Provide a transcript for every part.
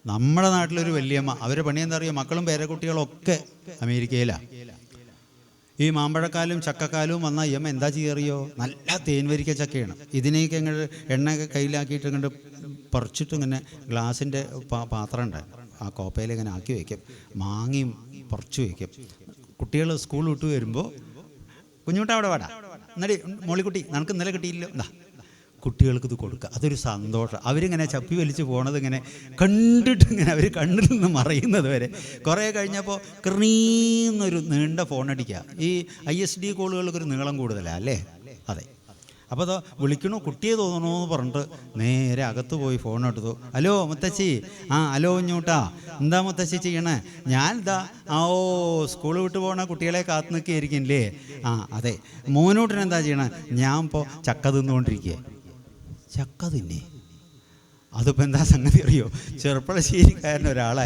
നമ്മുടെ നാട്ടിലൊരു വല്യമ്മ, അവരുടെ പണി എന്താ പറയുക, മക്കളും പേരക്കുട്ടികളും ഒക്കെ അമേരിക്കയിലാണ്. ഈ മാമ്പഴക്കാലും ചക്കക്കാലും വന്നാൽ ഈ അമ്മ എന്താ ചെയ്യാറിയോ, നല്ല തേൻ വരിക്ക ചക്കയാണ്. ഇതിനെയൊക്കെ ഇങ്ങോട്ട് എണ്ണയൊക്കെ കയ്യിലാക്കിയിട്ട് ഇങ്ങോട്ട് പറിച്ചിട്ട് ഇങ്ങനെ ഗ്ലാസിൻ്റെ പാത്രം ഉണ്ടായിരുന്നു, ആ കോപ്പയിൽ ഇങ്ങനെ ആക്കി വയ്ക്കും, മാങ്ങയും പറിച്ചു വയ്ക്കും. കുട്ടികൾ സ്കൂൾ വിട്ട് വരുമ്പോൾ കുഞ്ഞുകുട്ട അവിടെ വാടാ, എന്നടി മോളിക്കുട്ടി നിനക്ക് ഇന്നലെ കിട്ടിയില്ലോ, എന്താ കുട്ടികൾക്ക് ഇത് കൊടുക്കുക. അതൊരു സന്തോഷം. അവരിങ്ങനെ ചപ്പി വലിച്ച് പോണത് ഇങ്ങനെ കണ്ടിട്ട് ഇങ്ങനെ അവർ കണ്ണിൽ നിന്ന് മറയുന്നത് വരെ. കുറേ കഴിഞ്ഞപ്പോൾ ക്രീന്നൊരു നീണ്ട ഫോണടിക്കുക. ഈ ISD കോളുകൾക്കൊരു നീളം കൂടുതലാണ് അല്ലേ? അതെ. അപ്പോൾ അതോ വിളിക്കണോ കുട്ടിയെ തോന്നണമെന്ന് പറഞ്ഞിട്ട് നേരെ അകത്ത് പോയി ഫോൺ എടുത്തു. ഹലോ മുത്തശ്ശി, ഹലോ കുഞ്ഞൂട്ടാ, എന്താ മുത്തശ്ശി ചെയ്യണേ? ഞാൻ ഇതാ സ്കൂൾ വിട്ട് പോകണ കുട്ടികളെ കാത്തു നിൽക്കുകയായിരിക്കില്ലേ? അതെ. മോനൂട്ടൻ എന്താ ചെയ്യണേ? ഞാൻ ഇപ്പോൾ ചക്ക തിന്നുകൊണ്ടിരിക്കുക. ചക്ക തിന്നെ? അതിപ്പോൾ എന്താ സംഗതി അറിയോ? ചെറുപ്പളശ്ശേരിക്കാരൻ ഒരാൾ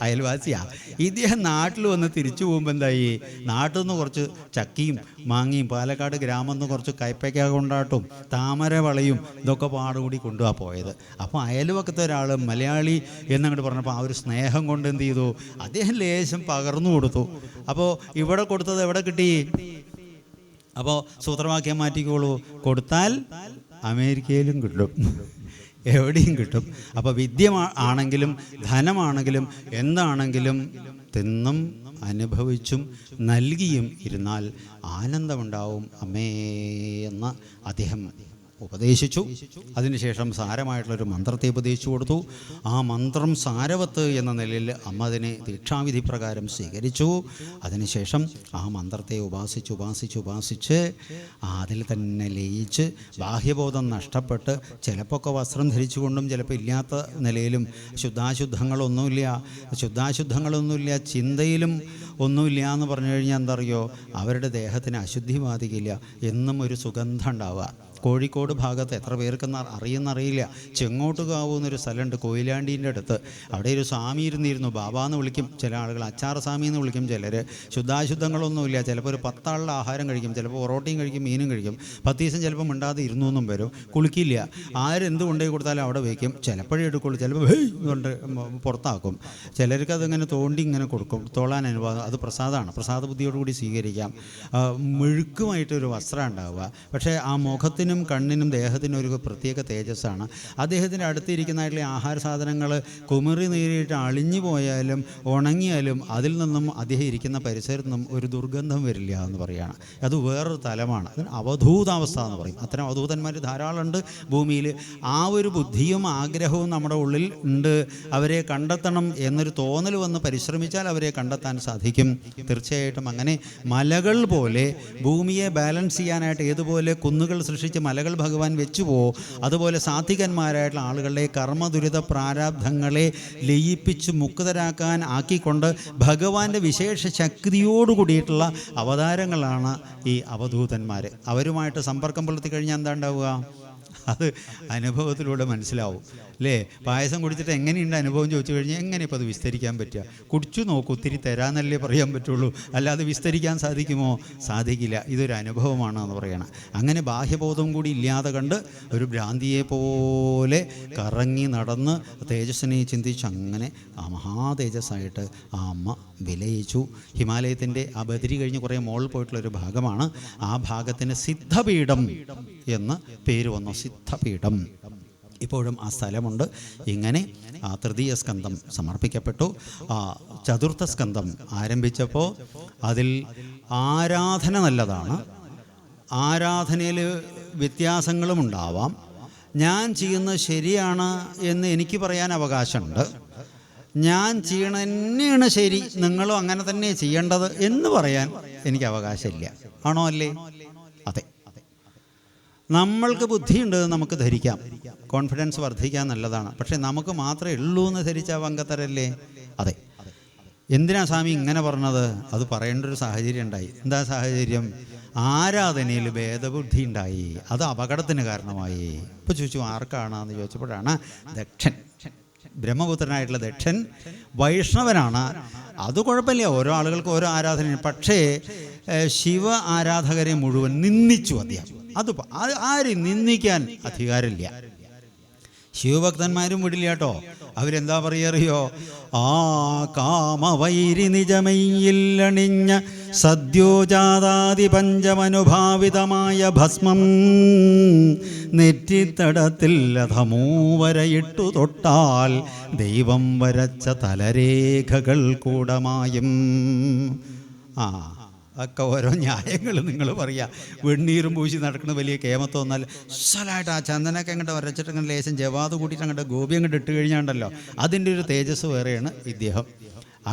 അയൽവാസിയാണ്. ഇദ്ദേഹം നാട്ടിൽ വന്ന് തിരിച്ചു പോകുമ്പോൾ എന്തായി, നാട്ടിൽ നിന്ന് കുറച്ച് ചക്കിയും മാങ്ങിയും പാലക്കാട് ഗ്രാമത്തിൽ നിന്ന് കുറച്ച് കയ്പയ്ക്ക കൊണ്ടാട്ടും താമര വളയും ഇതൊക്കെ പാടുകൂടി കൊണ്ടുപോകാൻ പോയത്. അപ്പോൾ അയൽവക്കത്തെ ഒരാൾ മലയാളി എന്നങ്ങോട്ട് പറഞ്ഞപ്പോൾ ആ ഒരു സ്നേഹം കൊണ്ട് എന്ത് ചെയ്തു, അദ്ദേഹം ലേശം പകർന്നു കൊടുത്തു. അപ്പോൾ ഇവിടെ കൊടുത്തത് എവിടെ കിട്ടി? അപ്പോൾ സൂത്രവാക്യം മാറ്റിക്കോളൂ, കൊടുത്താൽ അമേരിക്കയിലും കിട്ടും, എവിടെയും കിട്ടും. അപ്പോൾ വിദ്യ ആണെങ്കിലും ധനമാണെങ്കിലും എന്താണെങ്കിലും തിന്നും അനുഭവിച്ചും നൽകിയും ഇരുന്നാൽ ആനന്ദമുണ്ടാവും അമ്മേ എന്ന് അദ്ദേഹം ഉപദേശിച്ചു. അതിനുശേഷം സാരമായിട്ടുള്ളൊരു മന്ത്രത്തെ ഉപദേശിച്ചു കൊടുത്തു. ആ മന്ത്രം സാരവത്ത് എന്ന നിലയിൽ അമ്മ അതിനെ ദീക്ഷാവിധി പ്രകാരം സ്വീകരിച്ചു. അതിനുശേഷം ആ മന്ത്രത്തെ ഉപാസിച്ച് അതിൽ തന്നെ ലയിച്ച് ബാഹ്യബോധം നഷ്ടപ്പെട്ട് ചിലപ്പോൾ വസ്ത്രം ധരിച്ചുകൊണ്ടും ചിലപ്പോൾ ഇല്ലാത്ത നിലയിലും ശുദ്ധാശുദ്ധങ്ങളൊന്നുമില്ല, ചിന്തയിലും ഒന്നുമില്ല എന്ന് പറഞ്ഞു കഴിഞ്ഞാൽ എന്താ അറിയോ, അവരുടെ ദേഹത്തിന് അശുദ്ധി ബാധിക്കില്ല, എന്നും ഒരു സുഗന്ധം ഉണ്ടാവുക. കോഴിക്കോട് ഭാഗത്ത് എത്ര പേർക്കെന്ന് അറിയില്ല, ചെങ്ങോട്ടുകാവ് എന്നൊരു സ്ഥലമുണ്ട് കൊയിലാണ്ടീൻ്റെ അടുത്ത്. അവിടെ ഒരു സ്വാമി ഇരുന്നിരുന്നു, ബാബാന്ന് വിളിക്കും ചില ആളുകൾ, അച്ചാർ സ്വാമി എന്ന് വിളിക്കും ചിലർ. ശുദ്ധാശുദ്ധങ്ങളൊന്നുമില്ല, ചിലപ്പോൾ ഒരു 10 ആളുടെ ആഹാരം കഴിക്കും, ചിലപ്പോൾ പൊറോട്ടയും കഴിക്കും, മീനും കഴിക്കും. 10 ദിവസം ചിലപ്പോൾ മിണ്ടാതെ ഇരുന്നും വരും, കുളിക്കില്ല. ആരെന്ത് കൊണ്ടുപോയി കൊടുത്താലും അവിടെ വയ്ക്കും, ചിലപ്പോഴേ എടുക്കുള്ളൂ, ചിലപ്പോൾ കൊണ്ട് പുറത്താക്കും. ചിലർക്ക് അതിങ്ങനെ തോണ്ടി ഇങ്ങനെ കൊടുക്കും, തോളാൻ അനുവാദം. അത് പ്രസാദമാണ്, പ്രസാദ ബുദ്ധിയോടുകൂടി സ്വീകരിക്കാം. മെഴുക്കുമായിട്ടൊരു വസ്ത്രം ഉണ്ടാവുക. പക്ഷേ ആ മുഖത്തിന് കണ്ണിനും ദേഹത്തിനും ഒരു പ്രത്യേക തേജസ്സാണ്. അദ്ദേഹത്തിൻ്റെ അടുത്തിരിക്കുന്നതായിട്ടുള്ള ആഹാര സാധനങ്ങൾ കുമിറി നീരിയിട്ട് അളിഞ്ഞു പോയാലും ഉണങ്ങിയാലും അതിൽ നിന്നും അദ്ദേഹം ഇരിക്കുന്ന പരിസരത്തു നിന്നും ഒരു ദുർഗന്ധം വരില്ല എന്ന് പറയുകയാണ്. അത് വേറൊരു തലമാണ്, അതിന് അവധൂതാവസ്ഥ എന്ന് പറയും. അത്തരം അവധൂതന്മാർ ധാരാളമുണ്ട് ഭൂമിയിൽ. ആ ഒരു ബുദ്ധിയും ആഗ്രഹവും നമ്മുടെ ഉള്ളിൽ ഉണ്ട്. അവരെ കണ്ടെത്തണം എന്നൊരു തോന്നൽ വന്ന് പരിശ്രമിച്ചാൽ അവരെ കണ്ടെത്താൻ സാധിക്കും. തീർച്ചയായിട്ടും അങ്ങനെ മലകൾ പോലെ ഭൂമിയെ ബാലൻസ് ചെയ്യാനായിട്ട് ഏതുപോലെ കുന്നുകൾ സൃഷ്ടിച്ച് മലകൾ ഭഗവാൻ വെച്ചുപോ, അതുപോലെ സാത്വികന്മാരായിട്ടുള്ള ആളുകളുടെ കർമ്മദുരിത പ്രാരാബ്ധങ്ങളെ ലയിപ്പിച്ച് മുക്തരാക്കാൻ ആക്കിക്കൊണ്ട് ഭഗവാന്റെ വിശേഷ ശക്തിയോട് കൂടിയിട്ടുള്ള അവതാരങ്ങളാണ് ഈ അവധൂതന്മാർ. അവരുമായിട്ട് സമ്പർക്കം പുലർത്തി കഴിഞ്ഞാൽ എന്താ ഉണ്ടാവുക? അത് അനുഭവത്തിലൂടെ മനസ്സിലാവും അല്ലേ? പായസം കുടിച്ചിട്ട് എങ്ങനെയുണ്ട് അനുഭവം ചോദിച്ചു കഴിഞ്ഞാൽ എങ്ങനെ ഇപ്പോൾ അത് വിസ്തരിക്കാൻ പറ്റുക? കുടിച്ചു നോക്കൂ, ഒത്തിരി തരാമെന്നല്ലേ പറയാൻ പറ്റുള്ളൂ, അല്ലാതെ വിസ്തരിക്കാൻ സാധിക്കുമോ? സാധിക്കില്ല. ഇതൊരു അനുഭവമാണ് എന്ന് പറയണം. അങ്ങനെ ബാഹ്യബോധം കൂടി ഇല്ലാതെ കണ്ട് ഒരു ഭ്രാന്തിയെ പോലെ കറങ്ങി നടന്ന് തേജസ്സിനെ ചിന്തിച്ച് അങ്ങനെ ആ മഹാതേജസ്സായിട്ട് ആ അമ്മ വിലയിച്ചു. ഹിമാലയത്തിൻ്റെ ആ ബദരി കഴിഞ്ഞ് കുറേ മോളിൽ പോയിട്ടുള്ളൊരു ഭാഗമാണ്. ആ ഭാഗത്തിന് സിദ്ധപീഠം എന്ന് പേര് വന്നു, സിദ്ധപീഠം. ഇപ്പോഴും ആ സ്ഥലമുണ്ട്. ഇങ്ങനെ തൃതീയ സ്കന്ധം സമർപ്പിക്കപ്പെട്ടു. ചതുർത്ഥ സ്കന്ധം ആരംഭിച്ചപ്പോൾ അതിൽ ആരാധന നല്ലതാണ്, ആരാധനയിൽ വ്യത്യാസങ്ങളും ഉണ്ടാവാം. ഞാൻ ചെയ്യുന്നത് ശരിയാണ് എന്ന് എനിക്ക് പറയാൻ അവകാശമുണ്ട്. ഞാൻ ചെയ്യണ തന്നെയാണ് ശരി, നിങ്ങളും അങ്ങനെ തന്നെ ചെയ്യേണ്ടത് എന്ന് പറയാൻ എനിക്ക് അവകാശമില്ല. ആണോ അല്ലേ? അതെ. നമ്മൾക്ക് ബുദ്ധിയുണ്ട്, നമുക്ക് ധരിക്കാം, കോൺഫിഡൻസ് വർദ്ധിക്കാൻ നല്ലതാണ്. പക്ഷെ നമുക്ക് മാത്രമേ ഉള്ളൂ എന്ന് ധരിച്ച വങ്കത്തരല്ലേ? അതെ. എന്തിനാ സ്വാമി ഇങ്ങനെ പറഞ്ഞത്? അത് പറയേണ്ട ഒരു സാഹചര്യം ഉണ്ടായി. എന്താ സാഹചര്യം? ആരാധനയിൽ ഭേദബുദ്ധി ഉണ്ടായി, അത് അപകടത്തിന് കാരണമായി. ഇപ്പോൾ ചോദിച്ചു ആർക്കാണെന്ന് ചോദിച്ചപ്പോഴാണ് ദക്ഷൻ, ബ്രഹ്മപുത്രനായിട്ടുള്ള ദക്ഷൻ വൈഷ്ണവനാണ്. അത് കുഴപ്പമില്ല, ഓരോ ആളുകൾക്ക് ഓരോ ആരാധനയാണ്. പക്ഷേ ശിവ ആരാധകരെ മുഴുവൻ നിന്ദിച്ചു അദ്ദേഹം. അത് ആരും നിന്ദിക്കാൻ അധികാരമില്ല. ശിവഭക്തന്മാരും വിടില്ല കേട്ടോ. അവരെന്താ പറയറിയോ? ആ കാമവൈരി നിജമയില്ലണിഞ്ഞ സദ്യോജാതാദി പഞ്ചമനുഭാവിതമായ ഭസ്മം നെറ്റിത്തടത്തിൽ അധമൂവരയിട്ടു തൊട്ടാൽ ദൈവം വരച്ച തലരേഖകൾ കൂടമായും. ഒക്കെ ഓരോ ന്യായങ്ങൾ നിങ്ങൾ പറയുക. വെണ്ണീറും പൂശി നടക്കുന്ന വലിയ കേമത്തൊന്നാൽ സ്വലായിട്ട് ആ ചന്ദനൊക്കെ അങ്ങോട്ട് വരച്ചിട്ട് അങ്ങനെ ലേശം ജവാത് കൂട്ടിയിട്ട് അങ്ങോട്ട് ഗോപി അങ്ങോട്ട് ഇട്ട് കഴിഞ്ഞാണ്ടല്ലോ, അതിൻ്റെ ഒരു തേജസ് വേറെയാണ് ഇദ്ദേഹം.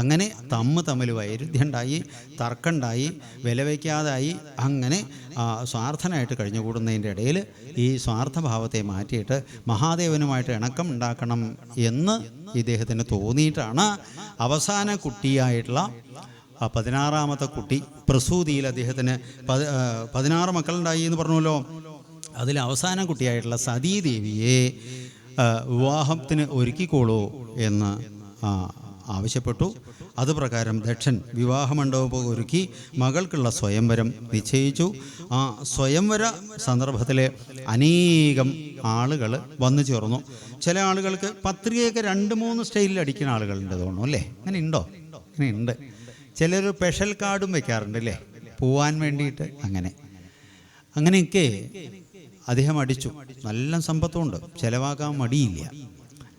അങ്ങനെ തമ്മിൽ വൈരുദ്ധ്യം ഉണ്ടായി, തർക്കമുണ്ടായി, വില വയ്ക്കാതായി, അങ്ങനെ സ്വാർത്ഥനായിട്ട് കഴിഞ്ഞുകൂടുന്നതിൻ്റെ ഇടയിൽ ഈ സ്വാർത്ഥഭാവത്തെ മാറ്റിയിട്ട് മഹാദേവനുമായിട്ട് ഇണക്കം ഉണ്ടാക്കണം എന്ന് ഇദ്ദേഹത്തിന് തോന്നിയിട്ടാണ് അവസാന കുട്ടിയായിട്ടുള്ള 16ാമത്തെ കുട്ടി പ്രസൂതിയിൽ അദ്ദേഹത്തിന് 16 മക്കളുണ്ടായി എന്ന് പറഞ്ഞല്ലോ. അതിൽ അവസാന കുട്ടിയായിട്ടുള്ള സതീദേവിയെ വിവാഹത്തിന് ഒരുക്കിക്കോളൂ എന്ന് ആവശ്യപ്പെട്ടു. അതുപ്രകാരം ദക്ഷൻ വിവാഹമണ്ഡപം ഒരുക്കി മകൾക്കുള്ള സ്വയംവരം നിശ്ചയിച്ചു. ആ സ്വയംവര സന്ദർഭത്തിൽ അനേകം ആളുകൾ വന്നു ചേർന്നു. ചില ആളുകൾക്ക് പത്രികയൊക്കെ 2-3 സ്റ്റൈലിൽ അടിക്കുന്ന ആളുകളുണ്ട് തോന്നുന്നു, അല്ലേ? അങ്ങനെ ഉണ്ടോ? അങ്ങനെ ഉണ്ട്. ചിലർ സ്പെഷ്യൽ കാർഡും വെക്കാറുണ്ട്, അല്ലേ, പോവാൻ വേണ്ടിയിട്ട്. അങ്ങനെയൊക്കെ അദ്ദേഹം അടിച്ചു. നല്ല സമ്പത്തുമുണ്ട്, ചിലവാക്കാൻ മടിയില്ല.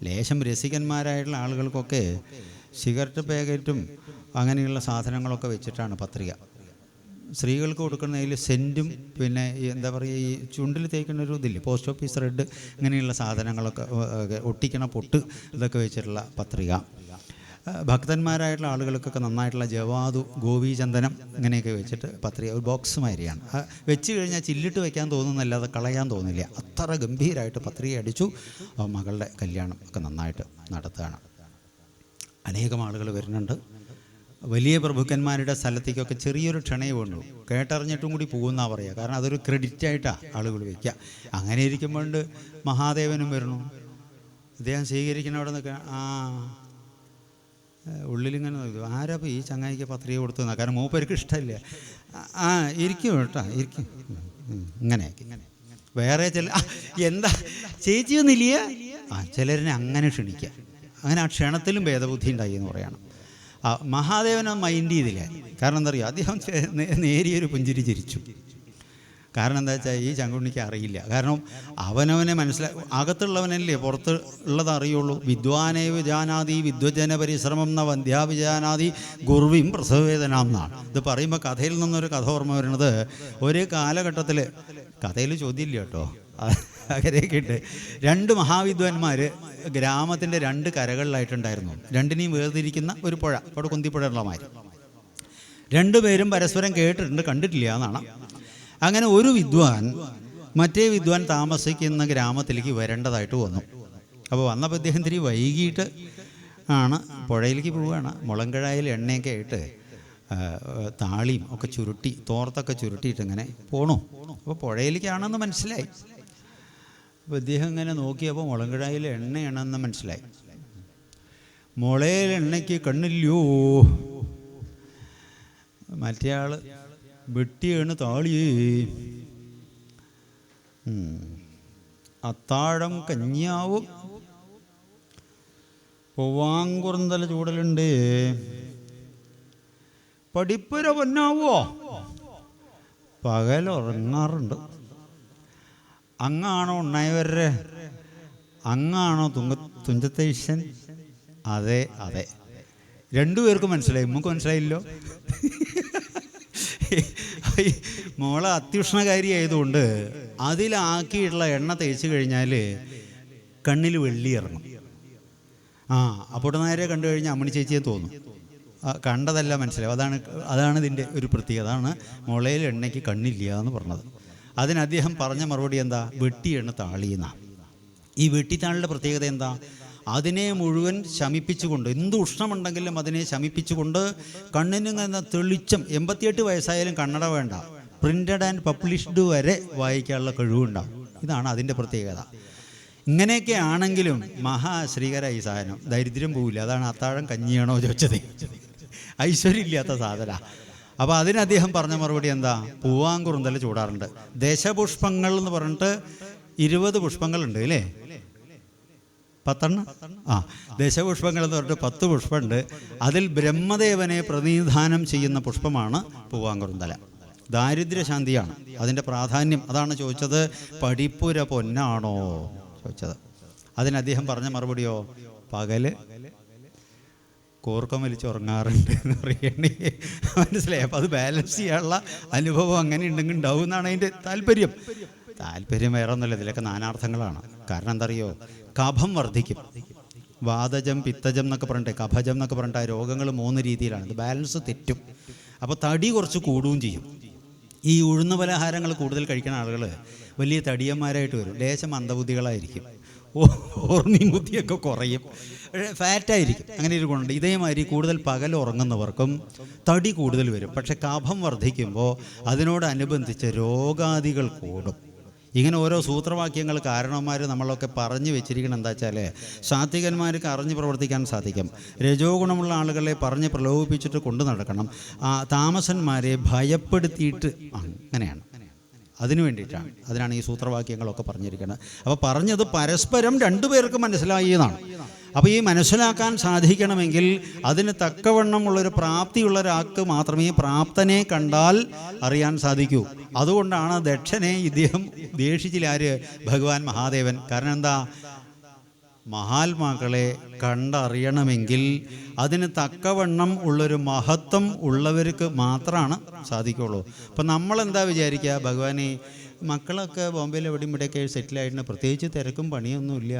ലേശം രസികന്മാരായിട്ടുള്ള ആളുകൾക്കൊക്കെ സിഗരറ്റ് പാക്കറ്റും അങ്ങനെയുള്ള സാധനങ്ങളൊക്കെ വെച്ചിട്ടാണ് പത്രിക. സ്ത്രീകൾക്ക് കൊടുക്കുന്നതിൽ സെൻറ്റും പിന്നെ എന്താ പറയുക, ഈ ചുണ്ടിൽ തേക്കുന്ന ഒരു ഇതില്ലേ, പോസ്റ്റ് ഓഫീസ് റെഡ്, ഇങ്ങനെയുള്ള സാധനങ്ങളൊക്കെ ഒട്ടിക്കണ പൊട്ട്, ഇതൊക്കെ വെച്ചിട്ടുള്ള പത്രിക. ഭക്തന്മാരായിട്ടുള്ള ആളുകൾക്കൊക്കെ നന്നായിട്ടുള്ള ജവാദു, ഗോപീചന്ദനം ഇങ്ങനെയൊക്കെ വെച്ചിട്ട് പത്രിക ഒരു ബോക്സ് മാതിരിയാണ്. വെച്ച് കഴിഞ്ഞാൽ ചില്ലിട്ട് വയ്ക്കാൻ തോന്നുന്നല്ലാതെ കളയാൻ തോന്നില്ല. അത്ര ഗംഭീരമായിട്ട് പത്രിക അടിച്ചു. മകളുടെ കല്യാണം ഒക്കെ നന്നായിട്ട് നടത്തുകയാണ്. അനേകം ആളുകൾ വരുന്നുണ്ട്. വലിയ പ്രഭുക്കന്മാരുടെ സ്ഥലത്തേക്കൊക്കെ ചെറിയൊരു ക്ഷണയേ വേണ്ടു, കേട്ടറിഞ്ഞിട്ടും കൂടി പോകുന്നതാണ് പറയുക. കാരണം അതൊരു ക്രെഡിറ്റായിട്ടാണ് ആളുകൾ വയ്ക്കുക. അങ്ങനെ ഇരിക്കുമ്പോണ്ട് മഹാദേവനും വരണു. അദ്ദേഹം സ്വീകരിക്കുന്ന അവിടെ നിൽക്കുക. ഉള്ളിലിങ്ങനെ നോക്കും, ആരാപ്പോൾ ഈ ചങ്ങായിക്ക് പത്രിക കൊടുത്തു നിന്നാ. കാരണം മൂപ്പർക്ക് ഇഷ്ടമില്ല. ഇരിക്കും കേട്ടോ, ഇരിക്കും. ഇങ്ങനെയൊക്കെ വേറെ ചില എന്താ ചേച്ചിയൊന്നുമില്ല, ചിലരിനെ അങ്ങനെ ക്ഷണിക്കുക. അങ്ങനെ ആ ക്ഷണത്തിലും ഭേദബുദ്ധി ഉണ്ടായി എന്ന് പറയണം. മഹാദേവനെ മൈൻഡ് ചെയ്തില്ല. കാരണം എന്താ പറയുക, അദ്ദേഹം നേരിയൊരു പുഞ്ചിരി ചിരിച്ചു. കാരണം എന്താ വെച്ചാൽ ഈ ചങ്കുണ്ണിക്ക് അറിയില്ല. കാരണം അവനവനെ അകത്തുള്ളവനല്ലേ പുറത്ത് ഉള്ളത് അറിയുള്ളൂ. വിദ്വാനേവ ജാനാതി വിദ്വജന പരിശ്രമം എന്ന വന്ധ്യാവിജാനാതി ഗുർവിം പ്രസവവേദന എന്നാണ്. ഇത് പറയുമ്പോൾ കഥയിൽ നിന്നൊരു കഥ ഓർമ്മ വരുന്നത്, ഒരു കാലഘട്ടത്തിൽ, കഥയിൽ ചോദ്യമില്ല കേട്ടോ, അങ്ങനെയൊക്കെ ഉണ്ട്. 2 മഹാവിദ്വാൻമാർ ഗ്രാമത്തിൻ്റെ 2 കരകളിലായിട്ടുണ്ടായിരുന്നു. രണ്ടിനെയും വേർതിരിക്കുന്ന ഒരു പുഴ, അവിടെ കുന്തിപ്പുഴയുള്ള മാതിരി. 2 പേരും പരസ്പരം കേട്ടിട്ടുണ്ട്, കണ്ടിട്ടില്ല എന്നാണ്. അങ്ങനെ ഒരു വിദ്വാൻ മറ്റേ വിദ്വാൻ താമസിക്കുന്ന ഗ്രാമത്തിലേക്ക് വരേണ്ടതായിട്ട് വന്നു. അപ്പോൾ വന്നപ്പോൾ അദ്ദേഹം ഇത്തിരി വൈകിട്ട് ആണ് പുഴയിലേക്ക് പോവുകയാണ്. മുളങ്കഴയിൽ എണ്ണയൊക്കെ ആയിട്ട് താളിയും ഒക്കെ ചുരുട്ടി, തോർത്തൊക്കെ ചുരുട്ടിയിട്ട് ഇങ്ങനെ പോണു. അപ്പോൾ പുഴയിലേക്കാണെന്ന് മനസ്സിലായി. അപ്പോൾ അദ്ദേഹം ഇങ്ങനെ നോക്കിയപ്പോൾ മുളങ്കഴയിൽ എണ്ണയാണെന്ന് മനസ്സിലായി. മുളയിൽ എണ്ണയ്ക്ക് കണ്ണില്ലയോ? മറ്റേ ആൾ വെട്ടിയാണ് താളിയേ. അത്താഴം കഞ്ഞിയാവും, പൊവാങ്കുറന്തല ചൂടലുണ്ട്, പഠിപ്പുര പൊന്നാവോ? പകലുറങ്ങാറുണ്ട്. അങ്ങാണോ ഉണ്ണായവരുടെ? അങ്ങാണോ തുഞ്ചത്തൈശൻ? അതെ അതെ. 2 പേർക്കും മനസ്സിലായി, നമുക്ക് മനസ്സിലായില്ലോ. മോളെ അത്യുഷ്ണകാരി ആയതുകൊണ്ട് അതിലാക്കിയിട്ടുള്ള എണ്ണ തേച്ച് കഴിഞ്ഞാൽ കണ്ണിൽ വെള്ളി ഇറങ്ങും. അപ്പോൾ നേരെ കണ്ടു കഴിഞ്ഞാൽ അമ്മണി ചേച്ചിയെ തോന്നും. കണ്ടതല്ല മനസ്സിലാവും. അതാണ് ഇതിൻ്റെ ഒരു പ്രത്യേകത. അതാണ് മുളയിൽ എണ്ണയ്ക്ക് കണ്ണില്ല എന്ന് പറഞ്ഞത്. അതിന് അദ്ദേഹം പറഞ്ഞ മറുപടി എന്താ? വെട്ടിയെണ്ണ താളിയെന്നാണ്. ഈ വെട്ടിത്താളിൻ്റെ പ്രത്യേകത എന്താ? അതിനെ മുഴുവൻ ശമിപ്പിച്ചുകൊണ്ട്, എന്ത് ഉഷ്ണമുണ്ടെങ്കിലും അതിനെ ശമിപ്പിച്ചുകൊണ്ട് കണ്ണിന് തെളിച്ചം, 88 വയസ്സായാലും കണ്ണട വേണ്ട, പ്രിൻ്റഡ് ആൻഡ് പബ്ലിഷ്ഡ് വരെ വായിക്കാനുള്ള കഴിവുണ്ടാവും. ഇതാണ് അതിൻ്റെ പ്രത്യേകത. ഇങ്ങനെയൊക്കെ ആണെങ്കിലും മഹാശ്രീകര ഈ സാധനം, ദരിദ്രം പോവില്ല. അതാണ് അത്താഴം കഞ്ഞിയാണോ ചോദിച്ചത്. ഐശ്വര്യം ഇല്ലാത്ത സാധന. അപ്പോൾ അതിന് അദ്ദേഹം പറഞ്ഞ മറുപടി എന്താ? പൂവാങ്കുറുന്തല ചൂടാറുണ്ട്. ദശപുഷ്പങ്ങൾ എന്ന് പറഞ്ഞിട്ട് 20 പുഷ്പങ്ങളുണ്ട് അല്ലേ? 10 ദശപുഷ്പങ്ങൾ എന്ന് പറഞ്ഞിട്ട് 10 പുഷ്പമുണ്ട്. അതിൽ ബ്രഹ്മദേവനെ പ്രതിനിധാനം ചെയ്യുന്ന പുഷ്പമാണ് പൂവാങ്കുറുന്തല. ദാരിദ്ര്യശാന്തിയാണ് അതിൻ്റെ പ്രാധാന്യം. അതാണ് ചോദിച്ചത്, പഠിപ്പുര പൊന്നാണോ ചോദിച്ചത്. അതിന് അദ്ദേഹം പറഞ്ഞ മറുപടിയോ, പകല് കൂർക്കം വലിച്ചുറങ്ങാറുണ്ട് എന്ന് പറയണേ. മനസ്സിലായി? അപ്പോൾ അത് ബാലൻസ് ചെയ്യാനുള്ള അനുഭവം അങ്ങനെ ഉണ്ടെങ്കിൽ ഉണ്ടാവും എന്നാണ് അതിൻ്റെ താല്പര്യം. വേറെ ഒന്നുമില്ല, ഇതിലൊക്കെ നാനാർത്ഥങ്ങളാണ്. കാരണം എന്താ അറിയോ, കഫം വർദ്ധിക്കും. വാതജം പിത്തജം എന്നൊക്കെ പറഞ്ഞിട്ട്, കഫജം എന്നൊക്കെ പറഞ്ഞിട്ട് ആ രോഗങ്ങൾ 3 രീതിയിലാണ്. ഇത് ബാലൻസ് തെറ്റും. അപ്പോൾ തടി കുറച്ച് കൂടുകയും ചെയ്യും. ഈ ഉഴുന്ന പലഹാരങ്ങൾ കൂടുതൽ കഴിക്കുന്ന ആളുകൾ വലിയ തടിയന്മാരായിട്ട് വരും. ലേശം മന്ദബുദ്ധികളായിരിക്കും, ഓർമ്മയും ബുദ്ധിയൊക്കെ കുറയും, ഫാറ്റായിരിക്കും. അങ്ങനെ ഒരു ഗുണമുണ്ട്. ഇതേമാതിരി കൂടുതൽ പകൽ ഉറങ്ങുന്നവർക്കും തടി കൂടുതൽ വരും. പക്ഷെ കഫം വർദ്ധിക്കുമ്പോൾ അതിനോടനുബന്ധിച്ച് രോഗാദികൾ കൂടും. ഇങ്ങനെ ഓരോ സൂത്രവാക്യങ്ങൾ കാരണവന്മാർ നമ്മളൊക്കെ പറഞ്ഞു വെച്ചിരിക്കണം. എന്താ വെച്ചാൽ സാത്വികന്മാർക്ക് അറിഞ്ഞ് പ്രവർത്തിക്കാൻ സാധിക്കും, രജോ ഗുണമുള്ള ആളുകളെ പറഞ്ഞ് പ്രലോഭിപ്പിച്ചിട്ട് കൊണ്ടു നടക്കണം, താമസന്മാരെ ഭയപ്പെടുത്തിയിട്ട് അങ്ങനെയാണ്. അതിനു വേണ്ടിയിട്ടാണ്, അതിനാണ് ഈ സൂത്രവാക്യങ്ങളൊക്കെ പറഞ്ഞിരിക്കുന്നത്. അപ്പോൾ പറഞ്ഞത് പരസ്പരം 2 പേർക്ക് മനസ്സിലായി എന്നാണ്. അപ്പോൾ ഈ മനസ്സിലാക്കാൻ സാധിക്കണമെങ്കിൽ അതിന് തക്കവണ്ണമുള്ളൊരു പ്രാപ്തിയുള്ള ഒരാൾക്ക് മാത്രമേ പ്രാപ്തനെ കണ്ടാൽ അറിയാൻ സാധിക്കൂ. അതുകൊണ്ടാണ് ദക്ഷനെ ഇദ്ദേഹം ദേഷിച്ചില്ല. ആര്? ഭഗവാൻ മഹാദേവൻ. കാരണം എന്താ? മഹാത്മാക്കളെ കണ്ടറിയണമെങ്കിൽ അതിന് തക്കവണ്ണം ഉള്ളൊരു മഹത്വം ഉള്ളവർക്ക് മാത്രമാണ് സാധിക്കുള്ളൂ. അപ്പം നമ്മളെന്താ വിചാരിക്കുക, ഭഗവാനെ മക്കളൊക്കെ ബോംബെയിൽ എവിടെയും ഇവിടെയൊക്കെ സെറ്റിലായിട്ടുണ്ട്, പ്രത്യേകിച്ച് തിരക്കും പണിയൊന്നുമില്ല,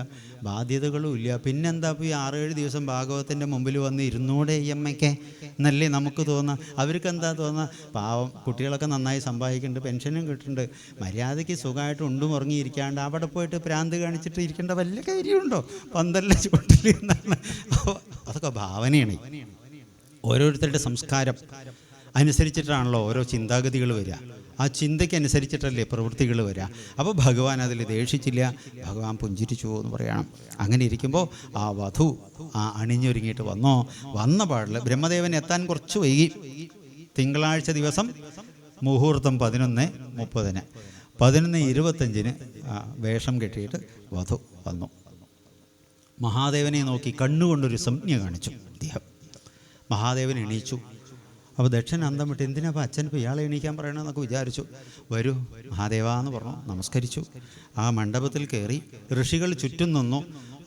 ബാധ്യതകളും ഇല്ല, പിന്നെന്താ ഇപ്പോൾ ഈ 6-7 ദിവസം ഭാഗവതത്തിൻ്റെ മുമ്പിൽ വന്ന് ഇരുന്നൂടെ ഈ അമ്മയ്ക്ക് എന്നല്ലേ നമുക്ക് തോന്നുക. അവർക്ക് എന്താ തോന്നുക, പാവം കുട്ടികളൊക്കെ നന്നായി സമ്പാദിക്കുന്നുണ്ട്, പെൻഷനും കിട്ടുന്നുണ്ട്, മര്യാദയ്ക്ക് സുഖമായിട്ട് ഉണ്ടും ഉറങ്ങിയിരിക്കാണ്ട് അവിടെ പോയിട്ട് പ്രാന്ത് കാണിച്ചിട്ട് ഇരിക്കേണ്ട വല്ല കാര്യമുണ്ടോ? 12 ചുട്ടിൽ എന്നാണ്. അതൊക്കെ ഭാവനയാണ്. ഓരോരുത്തരുടെ സംസ്കാരം അനുസരിച്ചിട്ടാണല്ലോ ഓരോ ചിന്താഗതികൾ വരിക. ആ ചിന്തയ്ക്ക് അനുസരിച്ചിട്ടല്ലേ പ്രവൃത്തികൾ വരിക. അപ്പോൾ ഭഗവാൻ അതിൽ ദേഷിച്ചില്ല, ഭഗവാൻ പുഞ്ചിരിച്ചു എന്ന് പറയണം. അങ്ങനെ ഇരിക്കുമ്പോൾ ആ വധു അണിഞ്ഞൊരുങ്ങിയിട്ട് വന്ന പാടില്ല. ബ്രഹ്മദേവൻ എത്താൻ കുറച്ച് വൈകി. തിങ്കളാഴ്ച ദിവസം മുഹൂർത്തം 11:30, 11:25 വേഷം കെട്ടിയിട്ട് വധു വന്നു. മഹാദേവനെ നോക്കി കണ്ണുകൊണ്ടൊരു സംജ്ഞ കാണിച്ചു അദ്ദേഹം. മഹാദേവൻ എണീച്ചു. അപ്പോൾ ദക്ഷൻ അന്തം വിട്ട്, എന്തിനാ അപ്പോൾ അച്ഛൻ ഇപ്പോൾ ഇയാളെ എണീക്കാൻ പറയണമെന്നൊക്കെ വിചാരിച്ചു. വരൂ മഹാദേവ എന്ന് പറഞ്ഞു, നമസ്കരിച്ചു. ആ മണ്ഡപത്തിൽ കയറി ഋഷികൾ ചുറ്റും നിന്നു.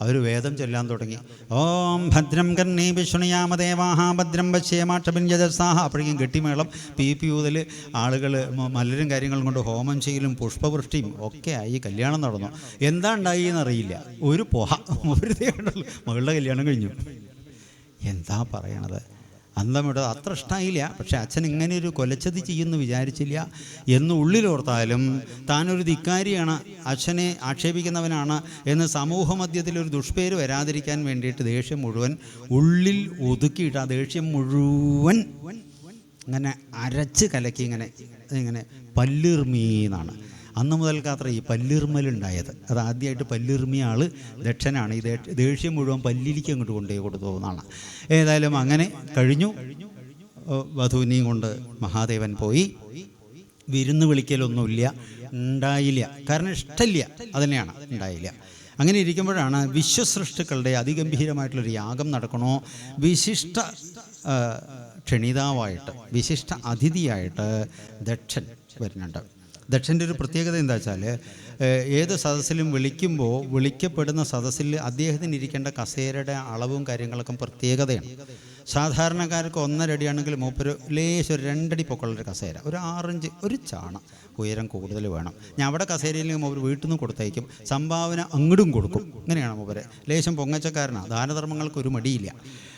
അവർ വേദം ചൊല്ലാൻ തുടങ്ങി. ഓം ഭദ്രം കർണേ വിഷ്ണുയാമദേവാഹ ഭദ്രം പശ്യേമാക്ഷഭിഞ്ജസാഹ. അപ്പോഴേക്കും കെട്ടിമേളം, പി ഊതൽ, ആളുകൾ മലരും കാര്യങ്ങളും കൊണ്ട് ഹോമം ചെയ്യലും പുഷ്പവൃഷ്ടിയും ഒക്കെ ആയി. കല്യാണം നടന്നു. എന്താ ഉണ്ടായി എന്നറിയില്ല. ഒരു ഒരു കണ്ടുള്ളൂ, മകളുടെ കല്യാണം കഴിഞ്ഞു. എന്താ പറയണത്? അന്തമിട്ട് അത്ര ഇഷ്ടമായില്ല. പക്ഷെ അച്ഛൻ ഇങ്ങനെയൊരു കൊലച്ചതി ചെയ്യുമെന്ന് വിചാരിച്ചില്ല എന്ന് ഉള്ളിലോർത്താലും താനൊരു ധിക്കാരിയാണ്, അച്ഛനെ ആക്ഷേപിക്കുന്നവനാണ് എന്ന് സമൂഹ മധ്യത്തിലൊരു ദുഷ്പേര് വരാതിരിക്കാൻ വേണ്ടിയിട്ട് ദേഷ്യം മുഴുവൻ ഉള്ളിൽ ഒതുക്കിയിട്ട് ആ ദേഷ്യം മുഴുവൻ ഇങ്ങനെ അരച്ച് കലക്കി ഇങ്ങനെ പല്ലിർമീന്നാണ്. അന്ന് മുതൽക്കത്ര ഈ പല്ലിർമലുണ്ടായത്. അത് ആദ്യമായിട്ട് പല്ലിർമിയ ആൾ ദക്ഷനാണ്. ഈ ദേഷ്യം മുഴുവൻ പല്ലിലേക്ക് അങ്ങോട്ട് കൊണ്ടുപോയി കൊടുത്തു എന്നാണ്. ഏതായാലും അങ്ങനെ കഴിഞ്ഞു. വധുവിനെയും കൊണ്ട് മഹാദേവൻ പോയി. വിരുന്ന് വിളിക്കലൊന്നുമില്ല, ഉണ്ടായില്ല. കാരണം ഇഷ്ടമില്ല, അതുതന്നെയാണ്, ഉണ്ടായില്ല. അങ്ങനെ ഇരിക്കുമ്പോഴാണ് വിശ്വസൃഷ്ടുക്കളുടെ അതിഗംഭീരമായിട്ടുള്ളൊരു യാഗം നടക്കണോ, വിശിഷ്ട ക്ഷണിതാവായിട്ട്, വിശിഷ്ട അതിഥിയായിട്ട് ദക്ഷൻ വരുന്നുണ്ട്. ദക്ഷൻ്റെ ഒരു പ്രത്യേകത എന്താ വെച്ചാൽ, ഏത് സദസ്സിലും വിളിക്കപ്പെടുന്ന സദസ്സിൽ അദ്ദേഹത്തിന് ഇരിക്കേണ്ട കസേരയുടെ അളവും കാര്യങ്ങളൊക്കെ പ്രത്യേകതയാണ്. സാധാരണക്കാർക്ക് 1.5 അടിയാണെങ്കിൽ മൂപ്പര് ലേശം ഒരു 2 അടി പൊക്കമുള്ളൊരു കസേര, ഒരു 6 ഇഞ്ച് ഒരു ചാണ ഉയരം കൂടുതൽ വേണം. ഞാൻ അവിടെ കസേരയില്ലെങ്കിൽ മൂപ്പർ വീട്ടിൽ നിന്ന് കൊടുത്തയക്കും, സംഭാവന അങ്ങോട്ടും കൊടുക്കും. ഇങ്ങനെയാണ് മൂപ്പര്. ലേശം പൊങ്ങച്ചക്കാരനാണ്, ദാനധർമ്മങ്ങൾക്ക് ഒരു മടിയില്ല.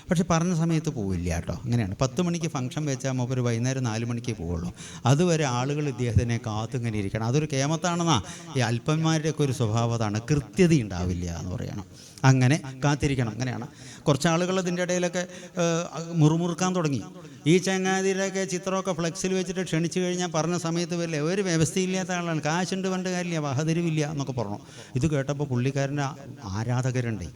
പക്ഷെ പറഞ്ഞ സമയത്ത് പോവില്ല കേട്ടോ. അങ്ങനെയാണ്. 10 മണിക്ക് ഫംഗ്ഷൻ വെച്ചാൽ മൂപ്പർ വൈകുന്നേരം 4 മണിക്ക് പോവുള്ളൂ. അതുവരെ ആളുകൾ ഇദ്ദേഹത്തിനെ കാത്തിങ്ങനെ ഇരിക്കണം. അതൊരു കേമത്താണെന്നാ ഈ അല്പന്മാരുടെയൊക്കെ ഒരു സ്വഭാവതാണ്. കൃത്യത ഉണ്ടാവില്ല എന്ന് പറയണം. അങ്ങനെ കാത്തിരിക്കണം. അങ്ങനെയാണ്. കുറച്ച് ആളുകൾ ഇതിൻ്റെ ഇടയിലൊക്കെ മുറുമുറുക്കാൻ തുടങ്ങി. ഈ ചങ്ങാതിയിലൊക്കെ ചിത്രമൊക്കെ ഫ്ലെക്സിൽ വെച്ചിട്ട് ക്ഷണിച്ചു കഴിഞ്ഞാൽ പറഞ്ഞ സമയത്ത് വരില്ല. ഒരു വ്യവസ്ഥയില്ലാത്ത ആളാണ്, കാശുണ്ട് പണ്ട് കാര്യമില്ല, വഹതരിവില്ല എന്നൊക്കെ പറഞ്ഞു. ഇത് കേട്ടപ്പോൾ പുള്ളിക്കാരൻ്റെ ആരാധകരുണ്ട്,